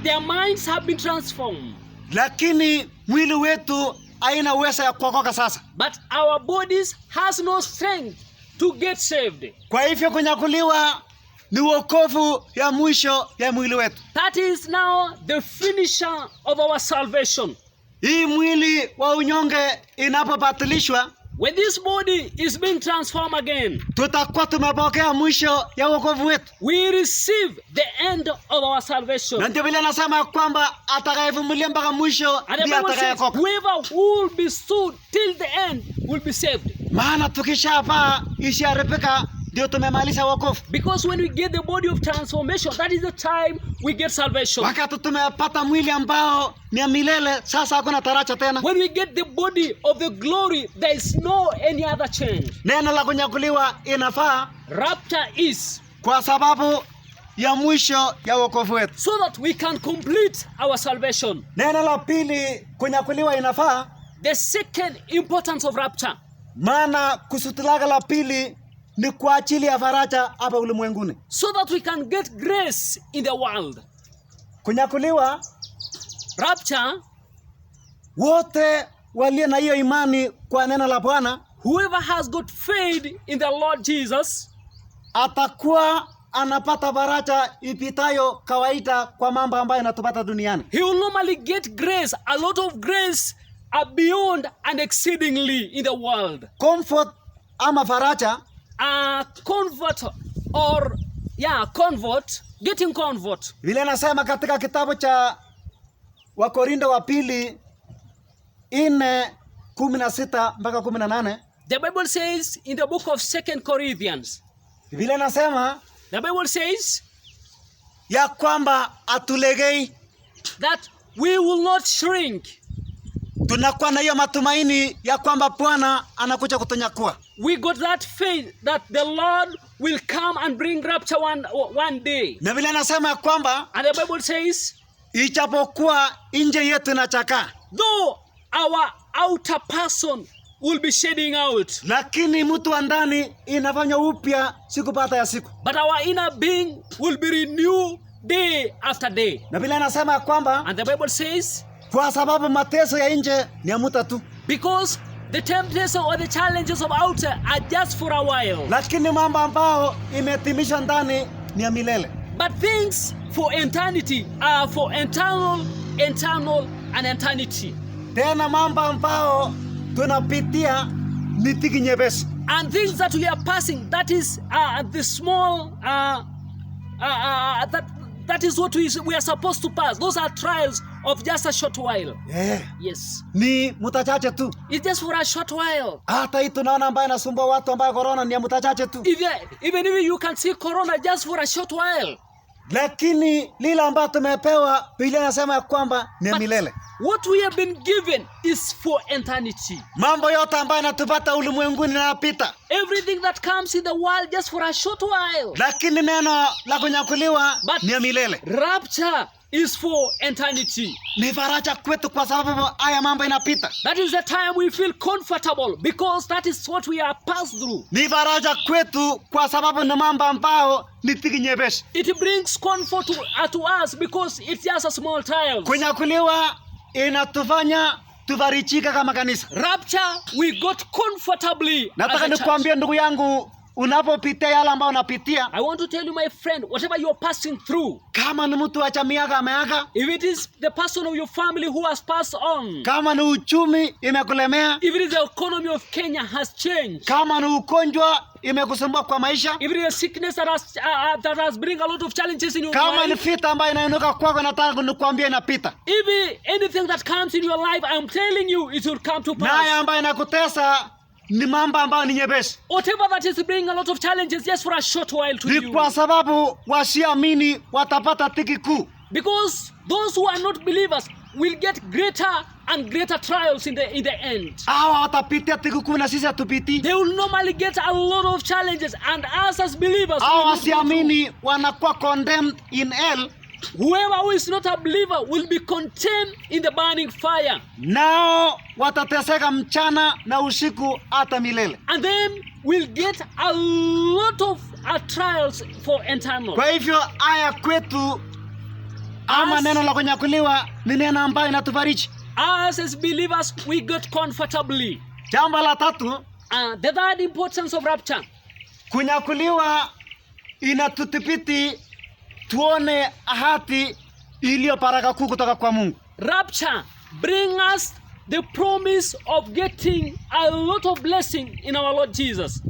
[SPEAKER 2] their minds have been transformed.
[SPEAKER 1] Lakini mwili wetu haina uwezo ya kuokoka sasa.
[SPEAKER 2] But our bodies has no strength to get saved.
[SPEAKER 1] Kwa hivyo kunyakuliwa ni wokovu ya mwisho ya mwili wetu.
[SPEAKER 2] That is now the finisher of our salvation.
[SPEAKER 1] Hii mwili wa unyonge inapobatilishwa,
[SPEAKER 2] when this body is being transformed again,
[SPEAKER 1] tutakuwa tumepokea mwisho ya wokovu wetu.
[SPEAKER 2] we receive the end of our salvation.
[SPEAKER 1] Na ndio Biblia inasema kwamba atakayevumilia mpaka mwisho
[SPEAKER 2] And the
[SPEAKER 1] ndiye
[SPEAKER 2] Bible says,
[SPEAKER 1] atakayeokoka.
[SPEAKER 2] whoever will be stood till the end will be saved.
[SPEAKER 1] Maana tukishapaa isiharibika ndio tumemaliza wokovu.
[SPEAKER 2] Because when we get the body of transformation, that is the time we get salvation.
[SPEAKER 1] Wakati tumepata mwili ambao ni ya milele, sasa hakuna taracha tena.
[SPEAKER 2] When we get the body of the glory, there is no any other change.
[SPEAKER 1] Neno la kunyakuliwa inafaa
[SPEAKER 2] Rapture is
[SPEAKER 1] kwa sababu ya mwisho ya wokovu wetu.
[SPEAKER 2] so that we can complete our salvation.
[SPEAKER 1] Neno la pili, kunyakuliwa inafaa
[SPEAKER 2] The second importance of rapture,
[SPEAKER 1] maana kusudi lake la pili ni kwa ajili ya faraja hapa ulimwenguni.
[SPEAKER 2] so that we can get grace in the world.
[SPEAKER 1] Kunyakuliwa,
[SPEAKER 2] Rapture,
[SPEAKER 1] wote walio na hiyo imani kwa neno la Bwana
[SPEAKER 2] whoever has got faith in the Lord Jesus
[SPEAKER 1] atakuwa anapata faraja ipitayo kawaida kwa mambo ambayo yanatupata duniani.
[SPEAKER 2] he will normally get grace, a lot of grace beyond and exceedingly in the world.
[SPEAKER 1] Comfort ama faraja
[SPEAKER 2] Getting comfort.
[SPEAKER 1] vile nasema katika kitabu cha Wakorintho wa pili 4:16 mpaka 18.
[SPEAKER 2] The Bible says in the book of 2 Corinthians,
[SPEAKER 1] Vile nasema
[SPEAKER 2] the Bible says
[SPEAKER 1] ya kwamba atulegei,
[SPEAKER 2] that we will not shrink.
[SPEAKER 1] tunakuwa na hiyo matumaini ya kwamba Bwana anakuja kutunyakua.
[SPEAKER 2] We got that faith that the Lord will come and bring rapture one day.
[SPEAKER 1] Na vile nasema ya kwamba
[SPEAKER 2] And the Bible says,
[SPEAKER 1] ijapokuwa nje yetu inachakaa,
[SPEAKER 2] though our outer person will be shedding out,
[SPEAKER 1] lakini mtu wa ndani inafanywa upya siku baada ya siku.
[SPEAKER 2] but our inner being will be renewed day after day.
[SPEAKER 1] Na vile nasema ya kwamba
[SPEAKER 2] And the Bible says,
[SPEAKER 1] kwa sababu mateso ya nje ni ya muda tu,
[SPEAKER 2] because the temptation or the challenges of outer are just for a while,
[SPEAKER 1] lakini mambo ambao imetimishwa ndani ni ya milele.
[SPEAKER 2] but things for eternity are for eternal and eternity.
[SPEAKER 1] Tena mambo ambao tunapitia ni tiki nyepesi.
[SPEAKER 2] And things that we are passing, that is the small that is what we are supposed to pass. Those are trials of just a short while. Yes.
[SPEAKER 1] Ni mutachache tu.
[SPEAKER 2] It's just for a short while.
[SPEAKER 1] Hata hii tunaona ambayo inasumbua watu ambayo corona ni ya mutachache tu.
[SPEAKER 2] Even if you can see corona just for a short while.
[SPEAKER 1] Lakini lile ambayo tumepewa, Biblia inasema ya kwamba ni ya milele.
[SPEAKER 2] What we have been given is for eternity.
[SPEAKER 1] Mambo yote ambayo yanatupata ulimwenguni yanapita.
[SPEAKER 2] Everything that comes in the world just for a short while.
[SPEAKER 1] Lakini neno la kunyakuliwa ni ya milele.
[SPEAKER 2] Rapture is for eternity.
[SPEAKER 1] Ni faraja kwetu kwa sababu haya mambo inapita.
[SPEAKER 2] That is the time we feel comfortable because that is what we are passed through.
[SPEAKER 1] Ni faraja kwetu kwa sababu ni mambo ambao ni tiki nyepesi.
[SPEAKER 2] It brings comfort to us because it's just a small trial.
[SPEAKER 1] Kunyakuliwa inatufanya tufarijika kama kanisa.
[SPEAKER 2] Rapture, we got comfortably.
[SPEAKER 1] Nataka nikwambie ndugu yangu, unapopitia yale ambayo unapitia,
[SPEAKER 2] I want to tell you, my friend, whatever you are passing through,
[SPEAKER 1] kama ni mtu wa jamii yako ameaga,
[SPEAKER 2] if it is the person of your family who has passed on,
[SPEAKER 1] kama ni uchumi imekulemea,
[SPEAKER 2] if it is the economy of Kenya has changed,
[SPEAKER 1] kama ni ugonjwa imekusumbua kwa maisha,
[SPEAKER 2] if it is a sickness that has bring a lot of challenges in your
[SPEAKER 1] kama ni
[SPEAKER 2] life,
[SPEAKER 1] vita ambayo inainuka kwako, nataka nikwambie inapita.
[SPEAKER 2] if anything that comes in your life, I'm telling you, it will come to pass.
[SPEAKER 1] Naye ambayo inakutesa ni mambo ambayo ni nyepesi.
[SPEAKER 2] Whatever that is bringing a lot of challenges just for a short while to
[SPEAKER 1] Ni
[SPEAKER 2] you.
[SPEAKER 1] kwa sababu wasiamini watapata dhiki kuu.
[SPEAKER 2] Because those who are not believers will get greater and greater trials in the end.
[SPEAKER 1] Hawa watapitia dhiki kuu na sisi hatupitii.
[SPEAKER 2] They will normally get a lot of challenges, and us as believers,
[SPEAKER 1] Hawa
[SPEAKER 2] will not go through.
[SPEAKER 1] wasiamini wanakuwa condemned in hell.
[SPEAKER 2] Whoever who is not a believer will be condemned in the burning fire.
[SPEAKER 1] Nao watateseka mchana na usiku hata milele.
[SPEAKER 2] And then will get a lot of trials for eternal.
[SPEAKER 1] Kwa hivyo haya kwetu ama neno la kunyakuliwa ni neno ambayo inatufariji.
[SPEAKER 2] Us as believers, we get comfortably.
[SPEAKER 1] Jambo la tatu,
[SPEAKER 2] The third importance of rapture.
[SPEAKER 1] kunyakuliwa inatudhibiti tuone ahadi iliyo baraka kuu kutoka kwa Mungu.
[SPEAKER 2] Rapture bring us the promise of getting a lot of blessing in our Lord Jesus.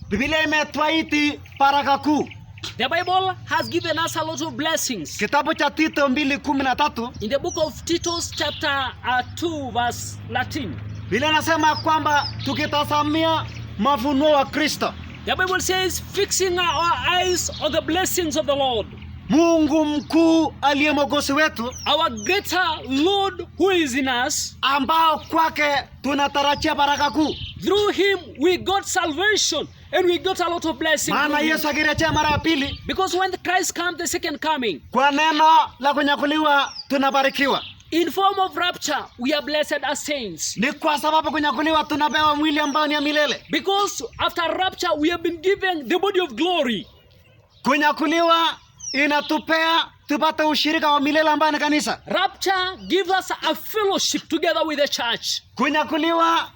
[SPEAKER 1] Biblia imetuahidi baraka kuu.
[SPEAKER 2] The Bible has given us a lot of blessings.
[SPEAKER 1] Kitabu cha Tito 2:13
[SPEAKER 2] In the book of Titus chapter 2 verse 13.
[SPEAKER 1] Biblia inasema kwamba tukitazamia mavuno wa Kristo,
[SPEAKER 2] The Bible says, fixing our eyes on the blessings of the Lord,
[SPEAKER 1] Mungu mkuu aliye mwokozi wetu,
[SPEAKER 2] our greater Lord who is in us.
[SPEAKER 1] ambao kwake tunatarajia baraka kuu.
[SPEAKER 2] Through him we got salvation and we got a lot of blessings.
[SPEAKER 1] Maana Yesu akirejea mara ya pili,
[SPEAKER 2] Because when Christ comes the second coming,
[SPEAKER 1] kwa neno la kunyakuliwa tunabarikiwa.
[SPEAKER 2] in form of rapture, we are blessed as saints.
[SPEAKER 1] Ni kwa sababu kunyakuliwa tunapewa mwili ambao ni ya milele.
[SPEAKER 2] Because after rapture, we have been given the body of glory.
[SPEAKER 1] Kunyakuliwa inatupea tupate ushirika wa milele ambao ni kanisa.
[SPEAKER 2] Rapture gives us a fellowship together with the church.
[SPEAKER 1] Kunyakuliwa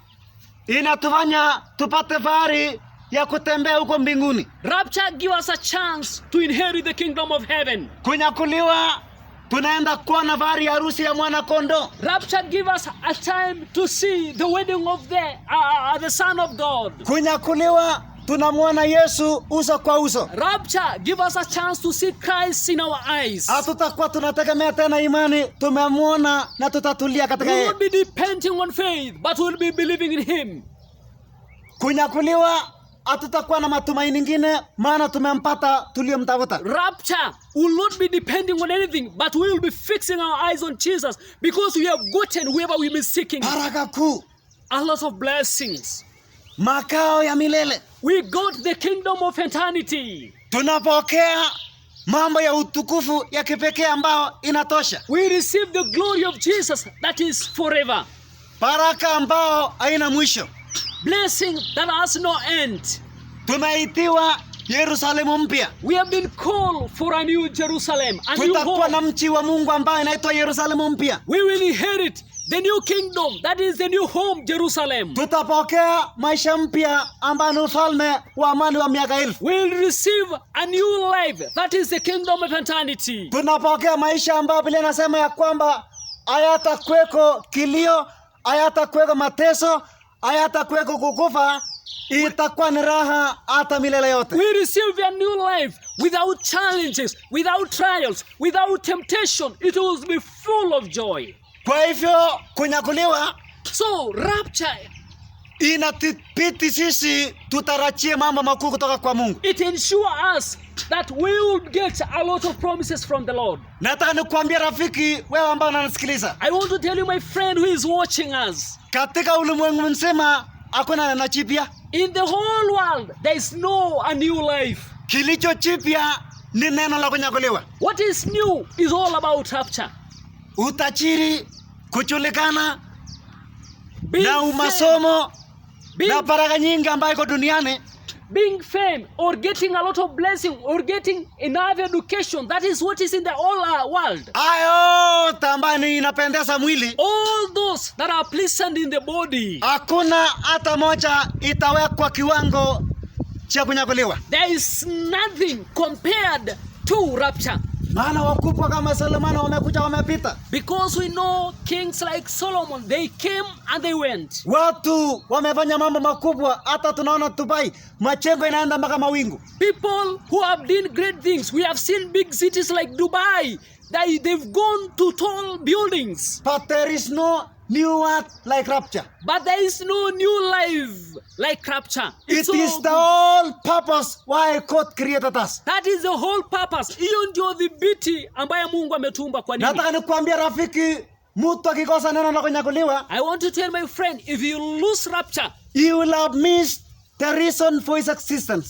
[SPEAKER 1] inatufanya tupate fahari ya kutembea huko mbinguni.
[SPEAKER 2] Rapture gives us a chance to inherit the kingdom of heaven.
[SPEAKER 1] Kunyakuliwa tunaenda kuona fahari ya harusi ya mwana kondoo.
[SPEAKER 2] Rapture gives us a time to see the wedding of the Son of God.
[SPEAKER 1] Kunyakuliwa tunamwona Yesu uso kwa uso.
[SPEAKER 2] Rapture gives us a chance to see Christ in our eyes.
[SPEAKER 1] Hatutakuwa tunategemea tena imani, tumemwona na tutatulia katika
[SPEAKER 2] We
[SPEAKER 1] yeye.
[SPEAKER 2] won't be depending on faith, but we'll be believing in him.
[SPEAKER 1] Kunyakuliwa hatutakuwa na matumaini mengine, maana tumempata tuliyomtafuta.
[SPEAKER 2] Rapture will not be depending on anything, but we will be fixing our eyes on Jesus because we have gotten whoever we've been seeking.
[SPEAKER 1] Baraka kuu,
[SPEAKER 2] A lot of blessings.
[SPEAKER 1] makao ya milele.
[SPEAKER 2] We got the kingdom of eternity.
[SPEAKER 1] Tunapokea mambo ya utukufu ya kipekee ambao inatosha.
[SPEAKER 2] We receive the glory of Jesus that is forever.
[SPEAKER 1] Baraka ambao haina mwisho.
[SPEAKER 2] Blessing that has no end.
[SPEAKER 1] Tumeitiwa Yerusalemu mpya.
[SPEAKER 2] We have been called for a new Jerusalem, a new
[SPEAKER 1] Tutakuwa na
[SPEAKER 2] home.
[SPEAKER 1] mji wa Mungu ambao inaitwa Yerusalemu mpya.
[SPEAKER 2] We will inherit the new kingdom, that is the new home, Jerusalem.
[SPEAKER 1] Tutapokea maisha mpya ambao ni ufalme wa amani wa miaka 1000.
[SPEAKER 2] We will receive a new life, that is the kingdom of eternity.
[SPEAKER 1] Tunapokea maisha ambayo Biblia inasema ya kwamba hayatakuweko kilio, hayatakuweko mateso, hayatakuweko kukufa, itakuwa ni raha hata milele yote.
[SPEAKER 2] We receive a new life without challenges, without trials, without temptation. It will be full of joy.
[SPEAKER 1] Kwa hivyo kunyakuliwa
[SPEAKER 2] So rapture,
[SPEAKER 1] inatibiti sisi tutarajie mambo makuu kutoka kwa Mungu.
[SPEAKER 2] it ensures us that we will get a lot of promises from the Lord.
[SPEAKER 1] Nataka nikuambia rafiki, wewe ambao unanisikiliza,
[SPEAKER 2] I want to tell you, my friend who is watching us,
[SPEAKER 1] katika ulimwengu mzima hakuna neno jipya.
[SPEAKER 2] in the whole world, there is no a new life.
[SPEAKER 1] Kilicho jipya ni neno la kunyakuliwa.
[SPEAKER 2] What is new is all about rapture.
[SPEAKER 1] Utajiri, kujulikana
[SPEAKER 2] Being
[SPEAKER 1] na
[SPEAKER 2] fame,
[SPEAKER 1] umasomo
[SPEAKER 2] being,
[SPEAKER 1] na baraka nyingi ambayo iko duniani,
[SPEAKER 2] being fame or getting a lot of blessing or getting enough education, that is what is in the whole world.
[SPEAKER 1] hayo yote ambayo ni inapendeza mwili,
[SPEAKER 2] All those that are pleasant in the body,
[SPEAKER 1] hakuna hata moja itawekwa kiwango cha kunyakuliwa.
[SPEAKER 2] there is nothing compared to rapture.
[SPEAKER 1] Maana wakubwa kama Solomon wamekuja wamepita.
[SPEAKER 2] Because we know kings like Solomon, they came and they went.
[SPEAKER 1] Watu wamefanya mambo makubwa, hata tunaona Dubai majengo inaenda mpaka mawingu.
[SPEAKER 2] People who have done great things. We have seen big cities like Dubai. They've gone to tall buildings.
[SPEAKER 1] But there is no new word like rapture.
[SPEAKER 2] But there is no new life like rapture.
[SPEAKER 1] It is the whole purpose why God created us.
[SPEAKER 2] That is the whole purpose. Hiyo ndio dhibiti ambayo Mungu ametumba kwa nini.
[SPEAKER 1] Nataka nikuambia rafiki, mtu akikosa neno la kunyakuliwa,
[SPEAKER 2] I want to tell my friend, if you lose rapture,
[SPEAKER 1] you will have missed the reason for his existence.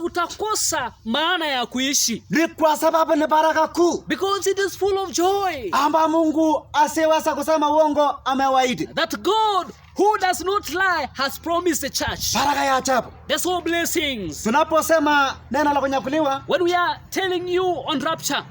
[SPEAKER 2] utakosa maana ya kuishi.
[SPEAKER 1] Ni kwa sababu ni baraka kuu
[SPEAKER 2] Because it is full of joy.
[SPEAKER 1] amba Mungu asiyeweza kusema uongo amewaahidi.
[SPEAKER 2] That God, who does not lie, has promised the church.
[SPEAKER 1] Baraka ya ajabu.
[SPEAKER 2] There's all blessings.
[SPEAKER 1] Tunaposema neno la kunyakuliwa,
[SPEAKER 2] When we are telling you on rapture,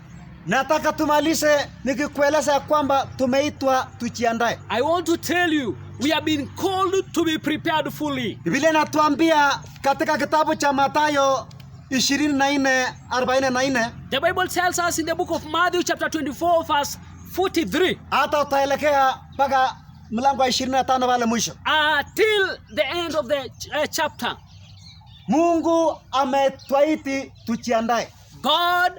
[SPEAKER 1] Nataka tumalize nikikueleza kwamba tumeitwa tujiandae.
[SPEAKER 2] I want to tell you, we have been called to be prepared fully.
[SPEAKER 1] Biblia inatuambia katika kitabu cha Mathayo 24:44.
[SPEAKER 2] The Bible tells us in the book of Matthew chapter 24 verse 43.
[SPEAKER 1] Hata utaelekea mpaka mlango wa 25 pale mwisho.
[SPEAKER 2] Till the end of the chapter.
[SPEAKER 1] Mungu ametwaiti tujiandae.
[SPEAKER 2] God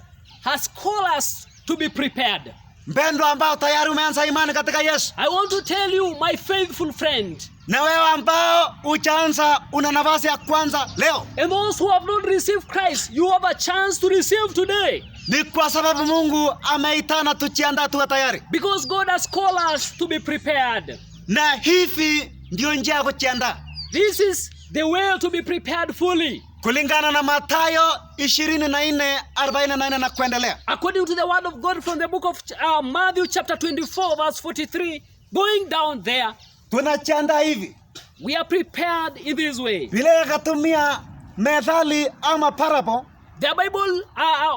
[SPEAKER 2] has called us to be prepared.
[SPEAKER 1] Mpendwa ambao tayari umeanza imani katika Yesu.
[SPEAKER 2] I want to tell you, my faithful friend.
[SPEAKER 1] Na wewe ambao uchaanza una nafasi ya kwanza leo.
[SPEAKER 2] And those who have not received Christ, you have a chance to receive today.
[SPEAKER 1] Ni kwa sababu Mungu ameitana tujiandae tuwe tayari.
[SPEAKER 2] Because God has called us to be prepared.
[SPEAKER 1] Na hivi ndio njia ya kujiandaa.
[SPEAKER 2] This is the way to be prepared fully.
[SPEAKER 1] Kulingana na Mathayo 24:44 na kuendelea.
[SPEAKER 2] According to the word of God from the book of Matthew chapter 24 verse 43, going down there,
[SPEAKER 1] tunajiandaa hivi.
[SPEAKER 2] We are prepared in this way.
[SPEAKER 1] Vile katumia methali ama parable.
[SPEAKER 2] The Bible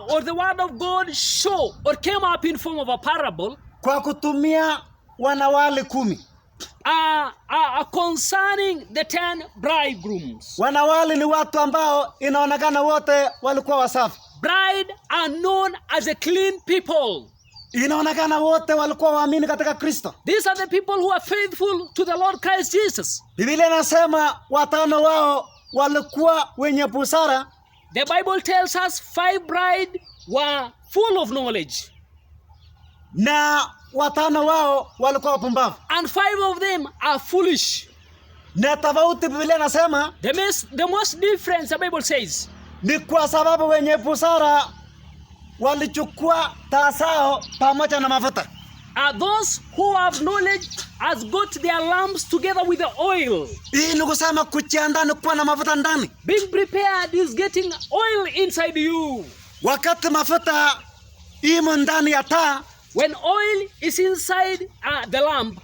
[SPEAKER 2] or the word of God show or came up in form of a parable.
[SPEAKER 1] Kwa kutumia wanawali 10.
[SPEAKER 2] Concerning the 10 bridegrooms.
[SPEAKER 1] Wanawali ni watu ambao inaonekana wote walikuwa wasafi.
[SPEAKER 2] Bride are known as a clean people.
[SPEAKER 1] Inaonekana wote walikuwa waamini katika Kristo.
[SPEAKER 2] These are the people who are faithful to the Lord Christ Jesus.
[SPEAKER 1] Biblia inasema watano wao walikuwa wenye busara.
[SPEAKER 2] The Bible tells us 5 bride were full of knowledge.
[SPEAKER 1] Na watano wao walikuwa wapumbavu.
[SPEAKER 2] And 5 of them are foolish.
[SPEAKER 1] Na tofauti Biblia inasema
[SPEAKER 2] the most difference, the Bible says,
[SPEAKER 1] ni kwa sababu wenye busara walichukua taa zao pamoja na mafuta.
[SPEAKER 2] Those who have knowledge has got their lamps together with the oil.
[SPEAKER 1] Hii ni kusema kujiandaa ni kuwa na mafuta ndani.
[SPEAKER 2] Being prepared is getting oil inside you.
[SPEAKER 1] Wakati mafuta imo ndani ya taa,
[SPEAKER 2] when oil is inside the lamp,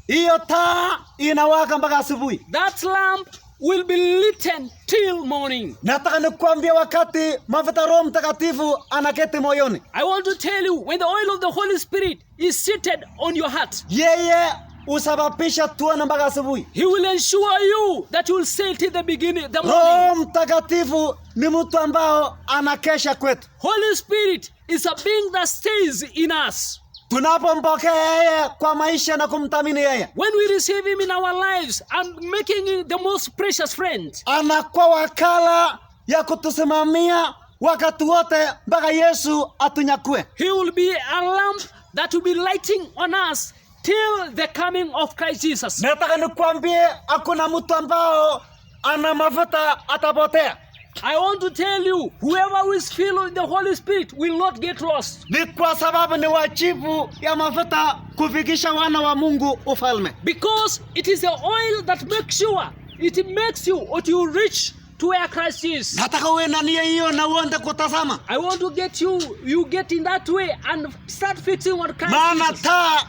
[SPEAKER 1] hiyo taa inawaka mpaka asubuhi.
[SPEAKER 2] That lamp will be lit till morning.
[SPEAKER 1] Nataka nikuambia wakati mafuta Roho Mtakatifu anaketi moyoni.
[SPEAKER 2] I want to tell you, when the oil of the Holy Spirit is seated on your heart,
[SPEAKER 1] yeye usababisha tuone mpaka asubuhi.
[SPEAKER 2] He will ensure you that you will stay till the beginning, the morning.
[SPEAKER 1] Roho Mtakatifu ni mtu ambao anakesha kwetu.
[SPEAKER 2] Holy Spirit is a being that stays in us.
[SPEAKER 1] Tunapompokea yeye kwa maisha na kumthamini yeye,
[SPEAKER 2] when we receive him in our lives and making him the most precious friend,
[SPEAKER 1] anakuwa wakala ya kutusimamia wakati wote mpaka Yesu atunyakue.
[SPEAKER 2] He will be a lamp that will be lighting on us till the coming of Christ Jesus.
[SPEAKER 1] Nataka nikwambie hakuna mtu ambao ana mafuta atapotea.
[SPEAKER 2] I want to tell you, whoever is filled with the Holy Spirit will not get lost.
[SPEAKER 1] Ni kwa sababu ni wajibu ya mafuta kufikisha wana wa Mungu ufalme.
[SPEAKER 2] Because it is the oil that makes sure it makes you or you reach to where Christ is.
[SPEAKER 1] Nataka uwe na nia hiyo na uende kutazama.
[SPEAKER 2] I want to get you get in that way and start fixing on Christ.
[SPEAKER 1] Maana taa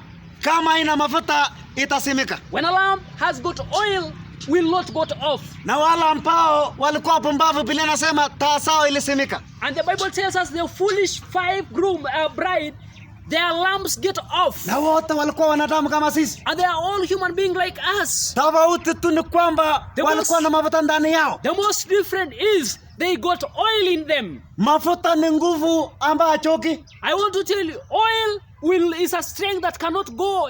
[SPEAKER 1] kama ina mafuta itasimika.
[SPEAKER 2] When a lamp has got oil, will not go off.
[SPEAKER 1] Na wale ambao walikuwa pumbavu, Biblia inasema taa zao ilisimika.
[SPEAKER 2] And the Bible tells us the foolish 5 bride, their lamps get off.
[SPEAKER 1] Na wote walikuwa wanadamu kama sisi.
[SPEAKER 2] And they are all human beings like us.
[SPEAKER 1] Tofauti tu ni kwamba walikuwa na mafuta ndani yao.
[SPEAKER 2] The most different is they got oil in them.
[SPEAKER 1] Mafuta ni nguvu ambayo hachoki.
[SPEAKER 2] I want to tell you, oil is a strength that cannot go,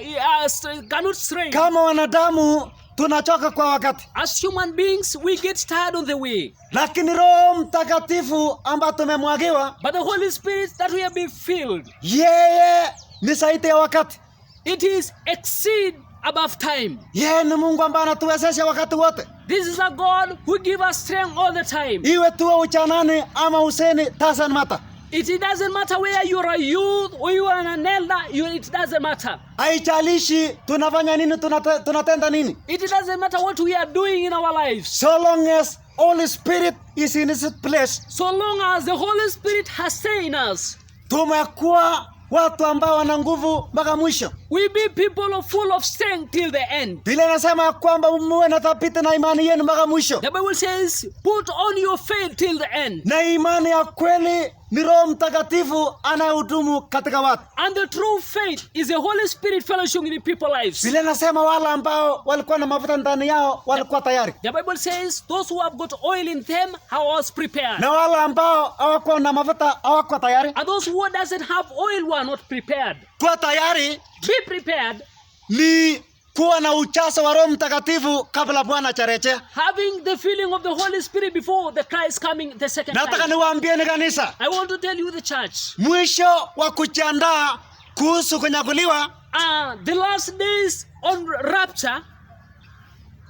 [SPEAKER 2] cannot strain.
[SPEAKER 1] Kama wanadamu tunachoka kwa wakati.
[SPEAKER 2] As human beings, we get tired on the way.
[SPEAKER 1] Lakini Roho Mtakatifu ambaye tumemwagiwa,
[SPEAKER 2] but the Holy Spirit that we have been filled,
[SPEAKER 1] yeye ni zaidi ya wakati.
[SPEAKER 2] It is exceed above time.
[SPEAKER 1] Yeye ni Mungu ambaye anatuwezesha wakati wote.
[SPEAKER 2] This is a God who give us strength all the time.
[SPEAKER 1] Iwe tuwe uchanani ama useni, doesn't matter.
[SPEAKER 2] It doesn't matter whether you are a youth or you are an elder, it doesn't matter.
[SPEAKER 1] Haijalishi tunafanya nini, tunatenda nini.
[SPEAKER 2] It doesn't matter what we are doing in our lives.
[SPEAKER 1] So long as Holy Spirit is in his place.
[SPEAKER 2] So long as the Holy Spirit has stayed in us.
[SPEAKER 1] Tumekuwa watu ambao wana nguvu mpaka mwisho.
[SPEAKER 2] We be people full of strength till the end.
[SPEAKER 1] Biblia inasema kwamba muwe na thabiti na imani yenu mpaka mwisho.
[SPEAKER 2] The Bible says, put on your faith till the end.
[SPEAKER 1] Na imani ya kweli ni Roho Mtakatifu anayehudumu katika watu.
[SPEAKER 2] And the true faith is the Holy Spirit fellowship in people's lives.
[SPEAKER 1] Biblia inasema wale ambao walikuwa na mafuta ndani yao walikuwa tayari.
[SPEAKER 2] The Bible says those who have got oil in them was prepared.
[SPEAKER 1] Na wale ambao hawakuwa na mafuta hawakuwa tayari.
[SPEAKER 2] And those who doesn't have oil were not prepared.
[SPEAKER 1] Kuwa tayari,
[SPEAKER 2] Be prepared,
[SPEAKER 1] ni kuwa na ujazo wa Roho Mtakatifu kabla Bwana ajarejea.
[SPEAKER 2] having the feeling of the Holy Spirit before the Christ coming the second
[SPEAKER 1] Nataka
[SPEAKER 2] time.
[SPEAKER 1] niwaambieni kanisa,
[SPEAKER 2] I want to tell you the church.
[SPEAKER 1] mwisho wa kujiandaa kuhusu kunyakuliwa
[SPEAKER 2] The last days on rapture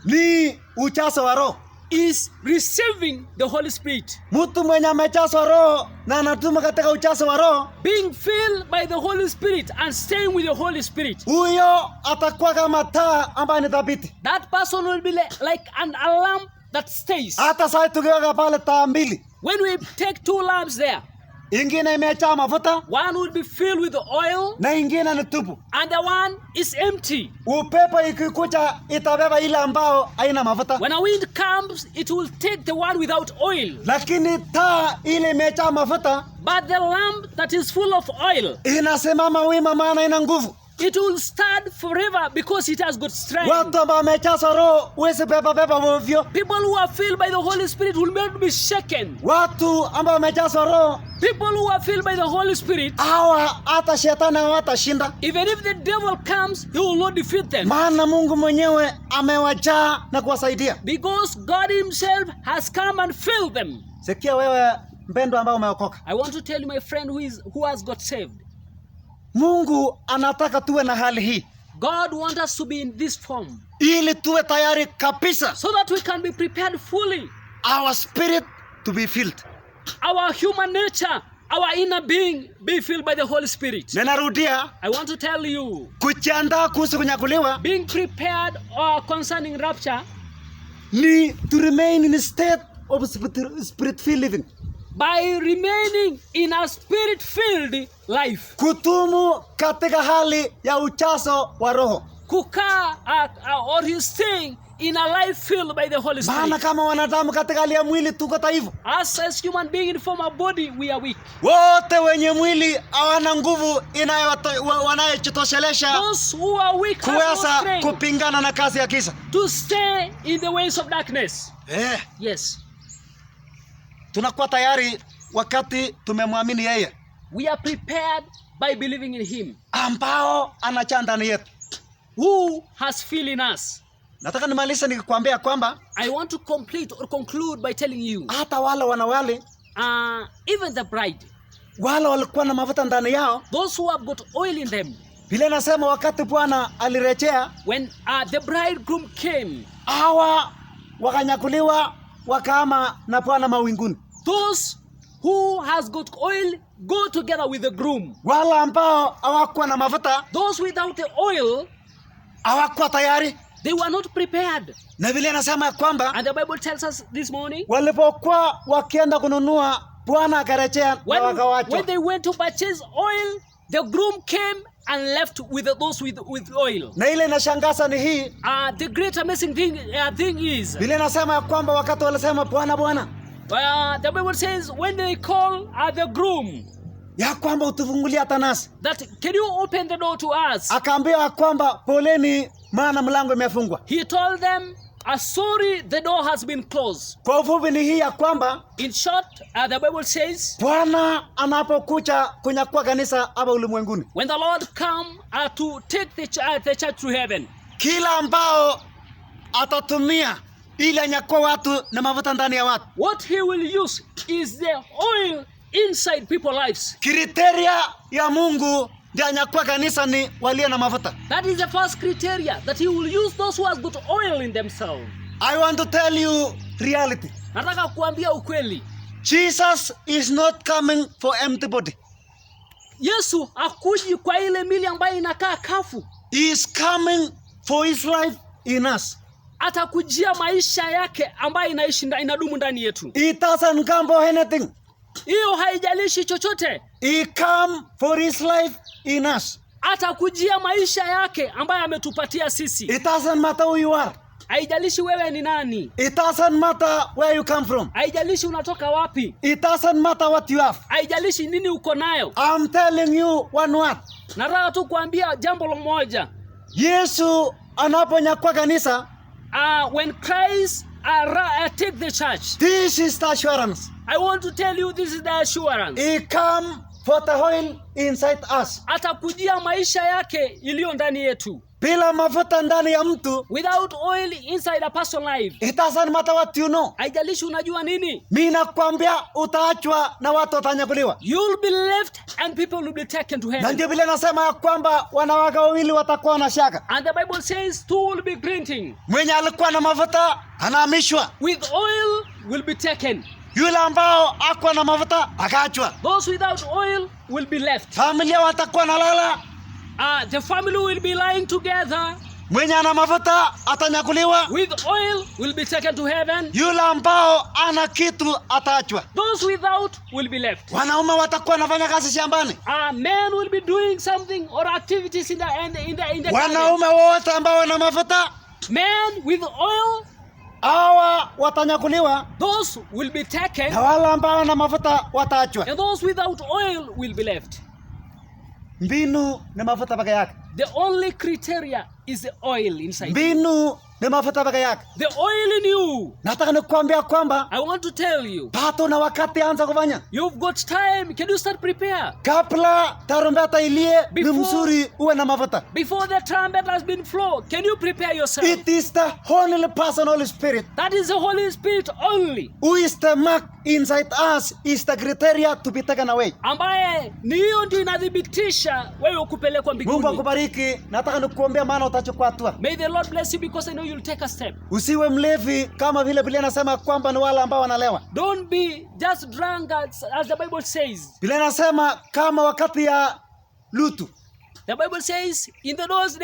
[SPEAKER 1] ni ujazo wa Roho.
[SPEAKER 2] is receiving the Holy Spirit.
[SPEAKER 1] Mtu mwenye amejazwa Roho na anatuma katika ujazo wa Roho,
[SPEAKER 2] Being filled by the Holy Spirit and staying with the Holy Spirit.
[SPEAKER 1] huyo atakuwa kama taa ambayo ni thabiti.
[SPEAKER 2] That person will be like a lamp that stays.
[SPEAKER 1] Hata sasa tukiweka pale taa mbili,
[SPEAKER 2] When we take two lamps there,
[SPEAKER 1] ingine imejaa mafuta
[SPEAKER 2] one will be filled with oil
[SPEAKER 1] na ingine ni tupu.
[SPEAKER 2] and the one is empty.
[SPEAKER 1] Upepo ikikuja itabeba ile ambao haina mafuta,
[SPEAKER 2] When a wind comes, it will take the one without oil.
[SPEAKER 1] lakini taa ile imejaa mafuta
[SPEAKER 2] But the lamp that is full of oil,
[SPEAKER 1] inasimama wima, maana ina nguvu.
[SPEAKER 2] it will stand forever because it has got strength.
[SPEAKER 1] Watu ambao wamejazwa Roho huwezi beba ovyo.
[SPEAKER 2] People who are filled by the Holy Spirit will not be shaken.
[SPEAKER 1] Watu ambao wamejazwa Roho
[SPEAKER 2] People who are filled by the Holy Spirit,
[SPEAKER 1] hawa hata shetani hawatashinda,
[SPEAKER 2] even if the devil comes, he will not defeat them.
[SPEAKER 1] maana Mungu mwenyewe amewajaa na kuwasaidia.
[SPEAKER 2] Because God himself has come and filled them.
[SPEAKER 1] Sikia wewe mpendwa ambao umeokoka,
[SPEAKER 2] I want to tell you, my friend, who has got saved.
[SPEAKER 1] Mungu anataka tuwe na hali hii
[SPEAKER 2] God wants us to be in this form
[SPEAKER 1] ili tuwe tayari kabisa,
[SPEAKER 2] so that we can be prepared fully.
[SPEAKER 1] our spirit to be filled.
[SPEAKER 2] Our human nature, our inner being, be filled by the Holy Spirit.
[SPEAKER 1] Ninarudia,
[SPEAKER 2] I want to tell you,
[SPEAKER 1] kujiandaa kuhusu kunyakuliwa
[SPEAKER 2] being prepared concerning rapture,
[SPEAKER 1] ni to remain in a state of spirit-filled living,
[SPEAKER 2] by remaining in a spirit-filled life.
[SPEAKER 1] kutumu katika hali ya ujazo wa Roho.
[SPEAKER 2] Kukaa or you staying in a life filled by the Holy
[SPEAKER 1] Maana
[SPEAKER 2] Spirit.
[SPEAKER 1] kama wanadamu katika hali ya mwili tuko dhaifu.
[SPEAKER 2] As human being in form of body, we are weak.
[SPEAKER 1] Wote wenye mwili hawana nguvu wanayojitoshelesha
[SPEAKER 2] Those who are weak have no
[SPEAKER 1] kuweza
[SPEAKER 2] strength
[SPEAKER 1] kupingana na kazi ya giza.
[SPEAKER 2] to stay in the ways of darkness.
[SPEAKER 1] Yes. Tunakuwa tayari wakati tumemwamini yeye,
[SPEAKER 2] We are prepared by believing in him,
[SPEAKER 1] ambao anajaa ndani yetu.
[SPEAKER 2] who has filled in us.
[SPEAKER 1] Nataka nimalize nikikwambia kwamba
[SPEAKER 2] I want to complete or conclude by telling you,
[SPEAKER 1] hata wale wanawali
[SPEAKER 2] even the bride,
[SPEAKER 1] wale walikuwa na mafuta ndani yao,
[SPEAKER 2] those who have got oil in them,
[SPEAKER 1] Biblia inasema wakati Bwana alirejea,
[SPEAKER 2] when the bridegroom came,
[SPEAKER 1] hawa wakanyakuliwa wakaama na Bwana mawinguni.
[SPEAKER 2] those who has got oil go together with the groom.
[SPEAKER 1] Wale ambao hawakuwa na mafuta,
[SPEAKER 2] Those without the oil,
[SPEAKER 1] hawakuwa tayari.
[SPEAKER 2] they were not prepared.
[SPEAKER 1] Na Biblia inasema kwamba
[SPEAKER 2] And the Bible tells us this morning,
[SPEAKER 1] walipokuwa wakienda kununua, Bwana akarejea na
[SPEAKER 2] when
[SPEAKER 1] wakawachwa.
[SPEAKER 2] they went to purchase oil, the groom came and left with those with oil.
[SPEAKER 1] Na ile inashangaza ni hii,
[SPEAKER 2] The great amazing thing is,
[SPEAKER 1] Biblia inasema kwamba wakati walisema Bwana Bwana,
[SPEAKER 2] the Bible says when they call the groom,
[SPEAKER 1] ya kwamba utufungulia hata nasi.
[SPEAKER 2] that can you open the door to us?
[SPEAKER 1] Akaambia kwamba poleni, maana mlango imefungwa.
[SPEAKER 2] He told them, sorry, the door has been closed.
[SPEAKER 1] Kwa ufupi ni hii ya kwamba
[SPEAKER 2] In short, the Bible says,
[SPEAKER 1] Bwana anapokuja kunyakua kanisa hapa ulimwenguni,
[SPEAKER 2] when the Lord come to take the church to heaven,
[SPEAKER 1] kila ambao atatumia ili anyakua watu na mafuta ndani ya watu,
[SPEAKER 2] what he will use is the oil inside people's lives.
[SPEAKER 1] kriteria ya Mungu ndio anyakua kanisa ni walio na mafuta.
[SPEAKER 2] That is the first criteria, that he will use those who has got oil in themselves.
[SPEAKER 1] I want to tell you reality.
[SPEAKER 2] Nataka kuambia ukweli.
[SPEAKER 1] Jesus is not coming for empty body.
[SPEAKER 2] Yesu hakuji kwa ile mili ambayo inakaa kafu.
[SPEAKER 1] He is coming for his life in us.
[SPEAKER 2] Atakujia maisha yake ambayo inadumu ndani yetu.
[SPEAKER 1] He doesn't come for anything.
[SPEAKER 2] Hiyo haijalishi chochote.
[SPEAKER 1] He come for his life in us.
[SPEAKER 2] atakujia maisha yake ambayo ametupatia sisi.
[SPEAKER 1] It doesn't matter who you are.
[SPEAKER 2] Haijalishi wewe ni nani.
[SPEAKER 1] It doesn't matter where you come from.
[SPEAKER 2] Haijalishi unatoka wapi.
[SPEAKER 1] It doesn't matter what you have.
[SPEAKER 2] Haijalishi nini uko nayo.
[SPEAKER 1] I'm telling you one word.
[SPEAKER 2] Nataka tu kuambia jambo moja.
[SPEAKER 1] Yesu anaponyakua kanisa,
[SPEAKER 2] When Christ take the church,
[SPEAKER 1] this is the assurance.
[SPEAKER 2] I want to tell you, this is the assurance.
[SPEAKER 1] He come for the oil inside us.
[SPEAKER 2] Atakujia maisha yake iliyo ndani yetu.
[SPEAKER 1] Bila mafuta ndani ya mtu,
[SPEAKER 2] Without oil inside a person's life,
[SPEAKER 1] it doesn't matter what you know.
[SPEAKER 2] haijalishi unajua nini.
[SPEAKER 1] Mimi nakwambia utaachwa na watu watanyakuliwa.
[SPEAKER 2] You'll be left and people will be taken to
[SPEAKER 1] Na
[SPEAKER 2] heaven.
[SPEAKER 1] ndio Biblia inasema ya kwamba wanawake wawili watakuwa na shaka.
[SPEAKER 2] And the Bible says two will be granting.
[SPEAKER 1] Mwenye alikuwa na mafuta anahamishwa.
[SPEAKER 2] With oil will be taken.
[SPEAKER 1] Yule ambao hakuwa na mafuta akaachwa.
[SPEAKER 2] Those without oil will be left.
[SPEAKER 1] Familia watakuwa nalala.
[SPEAKER 2] The family will be lying together.
[SPEAKER 1] Mwenye ana mafuta atanyakuliwa.
[SPEAKER 2] With oil will be taken to heaven.
[SPEAKER 1] Yule ambao ana kitu ataachwa.
[SPEAKER 2] Those without will be left.
[SPEAKER 1] Wanaume watakuwa wanafanya kazi shambani.
[SPEAKER 2] Men will be doing something or activities in the garden.
[SPEAKER 1] Wanaume wote ambao wana mafuta,
[SPEAKER 2] Men with oil,
[SPEAKER 1] hawa watanyakuliwa.
[SPEAKER 2] those will be taken.
[SPEAKER 1] Na wale ambao wana mafuta wataachwa.
[SPEAKER 2] And those without oil will be left.
[SPEAKER 1] Mbinu ni mafuta peke yake.
[SPEAKER 2] The only criteria is the oil inside.
[SPEAKER 1] Mbinu ni mafuta peke yake.
[SPEAKER 2] The oil in you.
[SPEAKER 1] Nataka nikuambia kwamba
[SPEAKER 2] I want to tell you,
[SPEAKER 1] bado na wakati anza kufanya.
[SPEAKER 2] you've got time. Can you start prepare?
[SPEAKER 1] Kabla tarumbeta ilie, ni
[SPEAKER 2] Before-
[SPEAKER 1] mzuri uwe na mafuta.
[SPEAKER 2] Before the trumpet has been blown, can you prepare yourself?
[SPEAKER 1] It is the only person, Holy Spirit,
[SPEAKER 2] That is the Holy Spirit only.
[SPEAKER 1] who is the mark inside us, is the criteria to be taken away.
[SPEAKER 2] Ambaye ni hiyo ndio inadhibitisha wewe kupelekwa
[SPEAKER 1] Mungu
[SPEAKER 2] mbinguni.
[SPEAKER 1] akubariki. Nataka nikuombea maana utachukua hatua.
[SPEAKER 2] May the Lord bless you because I know you'll take a step.
[SPEAKER 1] Usiwe mlevi kama vile Biblia inasema kwamba ni wale ambao wanalewa.
[SPEAKER 2] Don't be just drunkards as the Bible says.
[SPEAKER 1] Biblia inasema kama wakati ya Lutu
[SPEAKER 2] The Bible says in those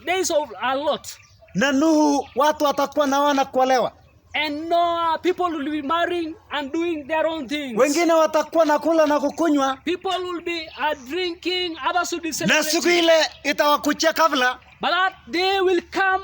[SPEAKER 2] days of Lot,
[SPEAKER 1] na Nuhu, watu watakuwa naona kuolewa.
[SPEAKER 2] and Noah, people will be marrying and doing their own things.
[SPEAKER 1] Wengine watakuwa na kula na kukunywa,
[SPEAKER 2] People will be drinking, others will be
[SPEAKER 1] na siku
[SPEAKER 2] celebrating.
[SPEAKER 1] ile itawakuchia kabla,
[SPEAKER 2] But that day will come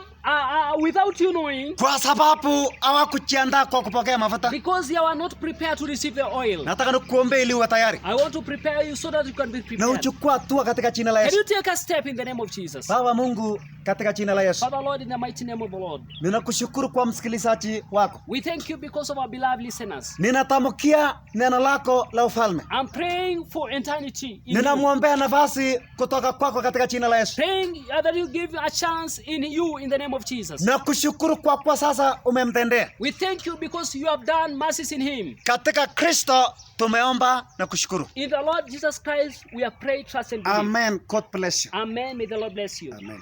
[SPEAKER 2] without you knowing,
[SPEAKER 1] kwa sababu hawakujiandaa kwa kupokea mafuta.
[SPEAKER 2] because you are not prepared to receive the oil.
[SPEAKER 1] Nataka nikuombee ili uwe tayari
[SPEAKER 2] I want to prepare you so that you can be
[SPEAKER 1] na
[SPEAKER 2] prepared.
[SPEAKER 1] uchukua hatua katika jina la
[SPEAKER 2] Can
[SPEAKER 1] Yesu.
[SPEAKER 2] you take a step in the name of Jesus?
[SPEAKER 1] Baba Mungu, katika jina la Yesu,
[SPEAKER 2] Father Lord, in the mighty name of the Lord,
[SPEAKER 1] ninakushukuru kwa msikilizaji wako.
[SPEAKER 2] we thank you because of our beloved listeners.
[SPEAKER 1] Ninatamkia neno lako la ufalme.
[SPEAKER 2] I'm praying for eternity in you.
[SPEAKER 1] Ninamwombea nafasi kutoka kwako katika jina la Yesu.
[SPEAKER 2] Praying that you give a chance in you in the name of Jesus.
[SPEAKER 1] Na kushukuru kwa sasa umemtendea.
[SPEAKER 2] We thank you because you have done mercies in him.
[SPEAKER 1] Katika Kristo tumeomba na kushukuru.
[SPEAKER 2] In the Lord Jesus Christ, we have prayed, trust and believe.
[SPEAKER 1] Amen. God bless you.
[SPEAKER 2] Amen. May the Lord bless you.
[SPEAKER 1] Amen.